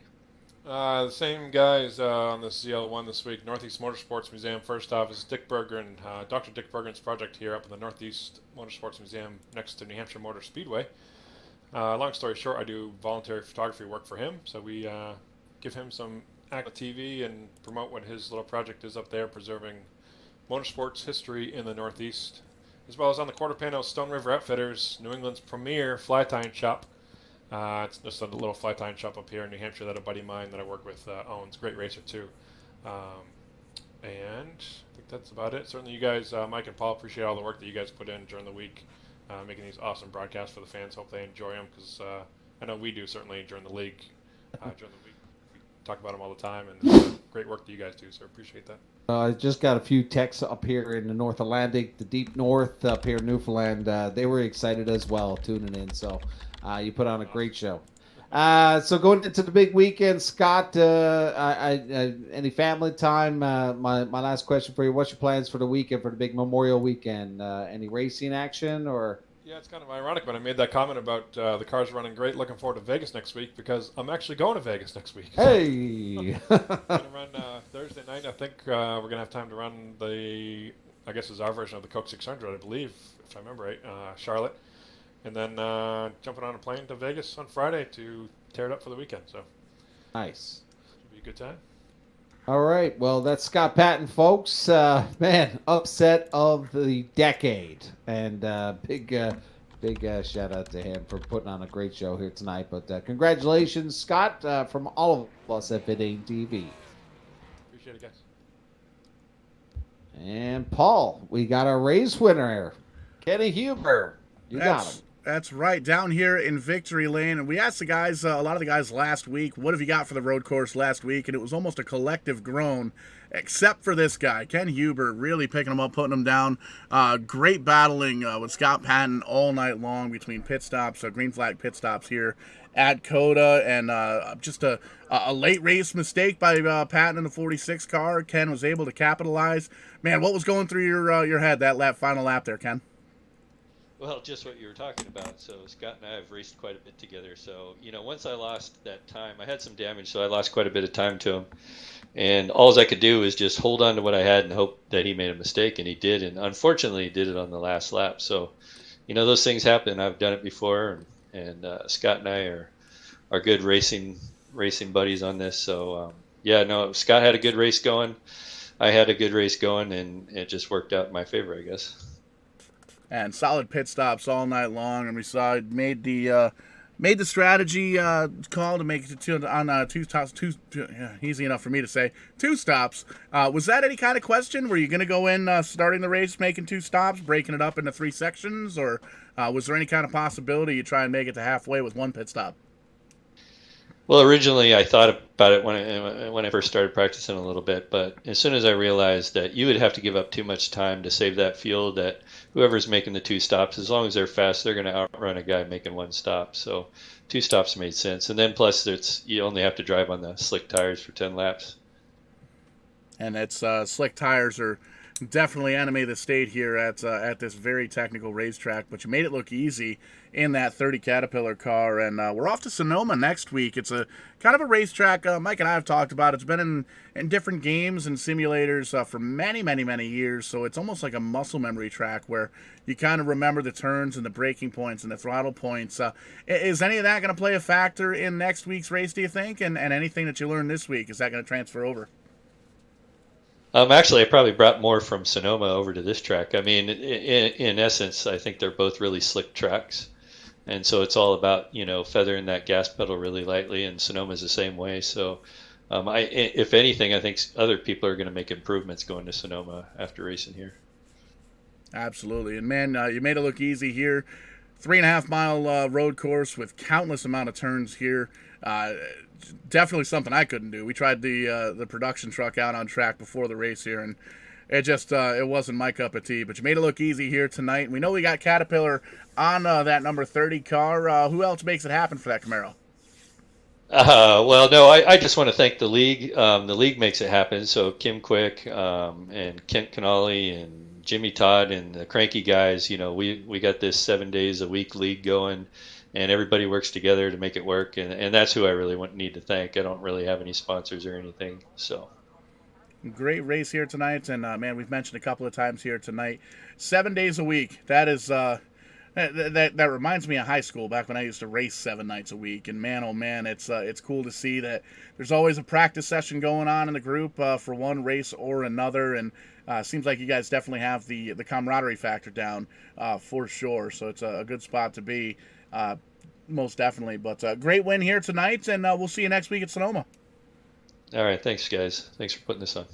The same guys on the CL1 this week. Northeast Motorsports Museum. First off is Dick Berggren, Dr. Dick Berggren's project here up in the Northeast Motorsports Museum next to New Hampshire Motor Speedway. Long story short, I do voluntary photography work for him, so we give him some act on TV and promote what his little project is up there, preserving motorsports history in the Northeast, as well as on the quarter panel, Stone River Outfitters, New England's premier fly tying shop. It's just a little fly tying shop up here in New Hampshire that a buddy of mine that I work with owns. Great racer too. And I think that's about it. Certainly you guys, Mike and Paul, appreciate all the work that you guys put in during the week, making these awesome broadcasts for the fans. Hope they enjoy them, because I know we do, certainly during the league. During the week, we talk about them all the time, and it's great work that you guys do, so appreciate that. I just got a few texts up here in the North Atlantic, the deep north up here in Newfoundland. They were excited as well, tuning in. So you put on a great show. So going into the big weekend, Scott, any family time? My last question for you: what's your plans for the weekend, for the big Memorial Weekend? Any racing action or? Yeah, it's kind of ironic, but I made that comment about the cars running great. Looking forward to Vegas next week, because I'm actually going to Vegas next week. Hey! I'm going to run Thursday night. I think we're going to have time to run I guess it's our version of the Coke 600, I believe, if I remember right, Charlotte. And then jumping on a plane to Vegas on Friday to tear it up for the weekend. So Nice. Should be a good time. All right. Well, that's Scott Patton, folks. Man, upset of the decade. And big shout out to him for putting on a great show here tonight. But congratulations, Scott, from all of us at Verdane TV. Appreciate it, guys. And Paul, we got our race winner, Kenny Huber. You got him. That's right, down here in Victory Lane. And we asked the guys, a lot of the guys last week, what have you got for the road course last week? And it was almost a collective groan, except for this guy, Ken Huber, really picking him up, putting him down. Great battling with Scott Patton all night long between pit stops, green flag pit stops here at COTA. And just a late race mistake by Patton in the 46 car. Ken was able to capitalize. Man, what was going through your head that final lap there, Ken? Well, just what you were talking about. So Scott and I have raced quite a bit together. So, once I lost that time, I had some damage, so I lost quite a bit of time to him. And all I could do was just hold on to what I had and hope that he made a mistake, and he did. And unfortunately, he did it on the last lap. So, those things happen. I've done it before, and Scott and I are good racing buddies on this. So, Scott had a good race going. I had a good race going, and it just worked out in my favor, I guess. And solid pit stops all night long, and we saw it made the strategy call to make it on two stops. Easy enough for me to say, 2 stops. Was that any kind of question? Were you going to go in starting the race making 2 stops, breaking it up into 3 sections, or was there any kind of possibility you try and make it to halfway with 1 pit stop? Well, originally I thought about it when I first started practicing a little bit, but as soon as I realized that you would have to give up too much time to save that fuel, that whoever's making the 2 stops, as long as they're fast, they're going to outrun a guy making 1 stop. So 2 stops made sense. And then plus you only have to drive on the slick tires for 10 laps. And it's slick tires are Definitely enemy of the state here at this very technical racetrack, but you made it look easy in that 30 Caterpillar car, and we're off to Sonoma next week. It's a kind of a racetrack Mike and I have talked about. It's been in different games and simulators for many years, so it's almost like a muscle memory track where you kind of remember the turns and the braking points and the throttle points. Is any of that going to play a factor in next week's race, do you think? And anything that you learned this week, is that going to transfer over? Actually, I probably brought more from Sonoma over to this track. I mean, in essence, I think they're both really slick tracks. And so it's all about, feathering that gas pedal really lightly, and Sonoma's the same way. So if anything, I think other people are going to make improvements going to Sonoma after racing here. Absolutely. And man, you made it look easy here. 3.5 mile road course with countless amount of turns here. Definitely something I couldn't do. We tried the production truck out on track before the race here, and it wasn't my cup of tea. But you made it look easy here tonight. We know we got Caterpillar on that number 30 car. Who else makes it happen for that Camaro? Well, no, I just want to thank the league. The league makes it happen. So Kim Quick and Kent Connolly and Jimmy Todd and the Cranky guys, we got this 7 days a week league going. And everybody works together to make it work, and that's who I really need to thank. I don't really have any sponsors or anything. So, great race here tonight, and man, we've mentioned a couple of times here tonight, 7 days a week. That is that reminds me of high school, back when I used to race 7 nights a week. And man, oh man, it's cool to see that there's always a practice session going on in the group for one race or another, and seems like you guys definitely have the camaraderie factor down for sure. So it's a good spot to be. Most definitely. But great win here tonight, and we'll see you next week at Sonoma. All right. Thanks, guys. Thanks for putting this on.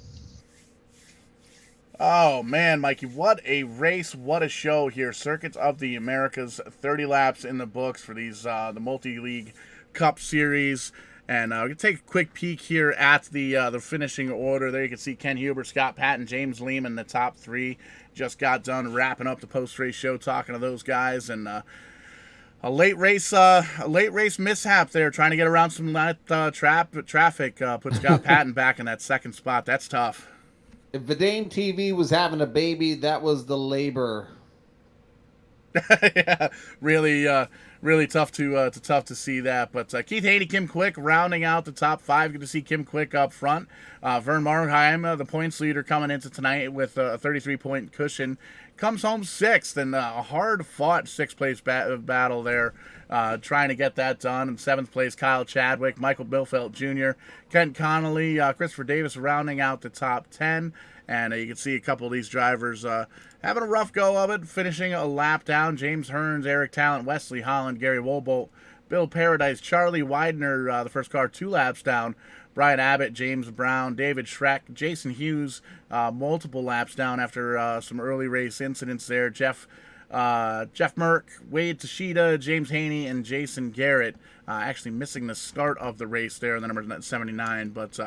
Oh, man, Mikey, what a race, what a show here. Circuit of the Americas, 30 laps in the books for these the Multi-League Cup Series. And we're going to take a quick peek here at the finishing order. There you can see Ken Huber, Scott Patton, James Lehman, the top three. Just got done wrapping up the post-race show, talking to those guys, and a late race mishap there, trying to get around some traffic. Put Scott Patton back in that second spot. That's tough. If Verdane TV was having a baby, that was the labor. Yeah, really tough to see that. But Keith Haney, Kim Quick rounding out the top five. Good to see Kim Quick up front. Vern Marheim, the points leader, coming into tonight with a 33-point cushion, comes home sixth, and a hard-fought sixth-place battle there, trying to get that done. In seventh place, Kyle Chadwick, Michael Bilfelt Jr., Kent Connolly, Christopher Davis rounding out the top 10. And you can see a couple of these drivers having a rough go of it, finishing a lap down. James Hearns, Eric Talent, Wesley Holland, Gary Wobolt, Bill Paradise, Charlie Widener, the first car 2 laps down. Brian Abbott, James Brown, David Schreck, Jason Hughes, multiple laps down after some early race incidents there. Jeff Merck, Wade Tashida, James Haney, and Jason Garrett actually missing the start of the race there, the number 79. But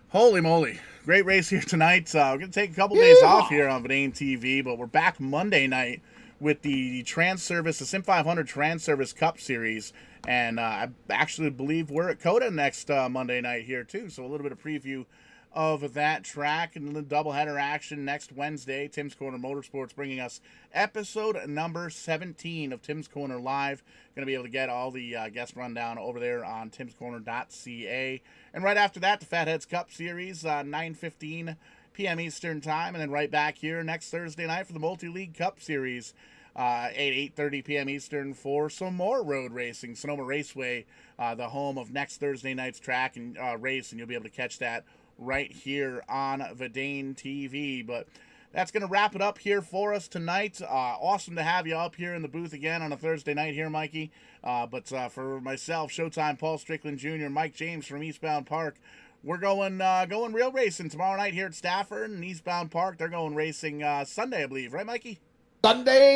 holy moly, great race here tonight. We're going to take a couple days off here on Verdane TV, but we're back Monday night with the Trans Service, the Sim 500 Trans Service Cup Series. And I actually believe we're at COTA next Monday night here, too. So a little bit of preview of that track and the doubleheader action next Wednesday. Tim's Corner Motorsports bringing us episode number 17 of Tim's Corner Live. Going to be able to get all the guest rundown over there on timscorner.ca. And right after that, the Fatheads Cup Series, 9:15 p.m. Eastern Time. And then right back here next Thursday night for the Multi-League Cup Series. 8:30 p.m. Eastern for some more road racing. Sonoma Raceway, the home of next Thursday night's track and race, and you'll be able to catch that right here on Verdane TV. But that's going to wrap it up here for us tonight. Awesome to have you up here in the booth again on a Thursday night here, Mikey. But for myself, Showtime, Paul Strickland Jr., Mike James from Eastbound Park, we're going real racing tomorrow night here at Stafford and Eastbound Park. They're going racing Sunday, I believe. Right, Mikey?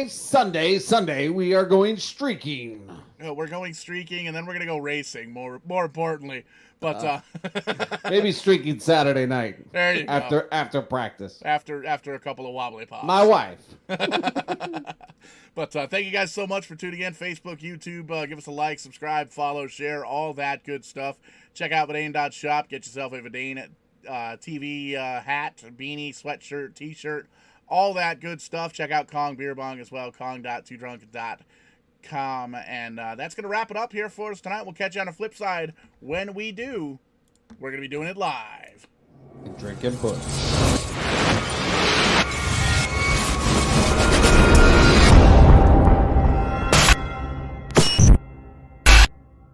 Sunday, we are going streaking. We're going streaking, and then we're going to go racing, more importantly. But maybe streaking Saturday night. There you go. After practice. After a couple of wobbly pops. My wife. But thank you guys so much for tuning in. Facebook, YouTube, give us a like, subscribe, follow, share, all that good stuff. Check out Verdane.shop. Get yourself a Verdane TV hat, beanie, sweatshirt, t-shirt, all that good stuff. Check out Kong Beer Bong as well, kong.toodrunk.com. And that's going to wrap it up here for us tonight. We'll catch you on the flip side. When we do, we're going to be doing it live. Drink and push.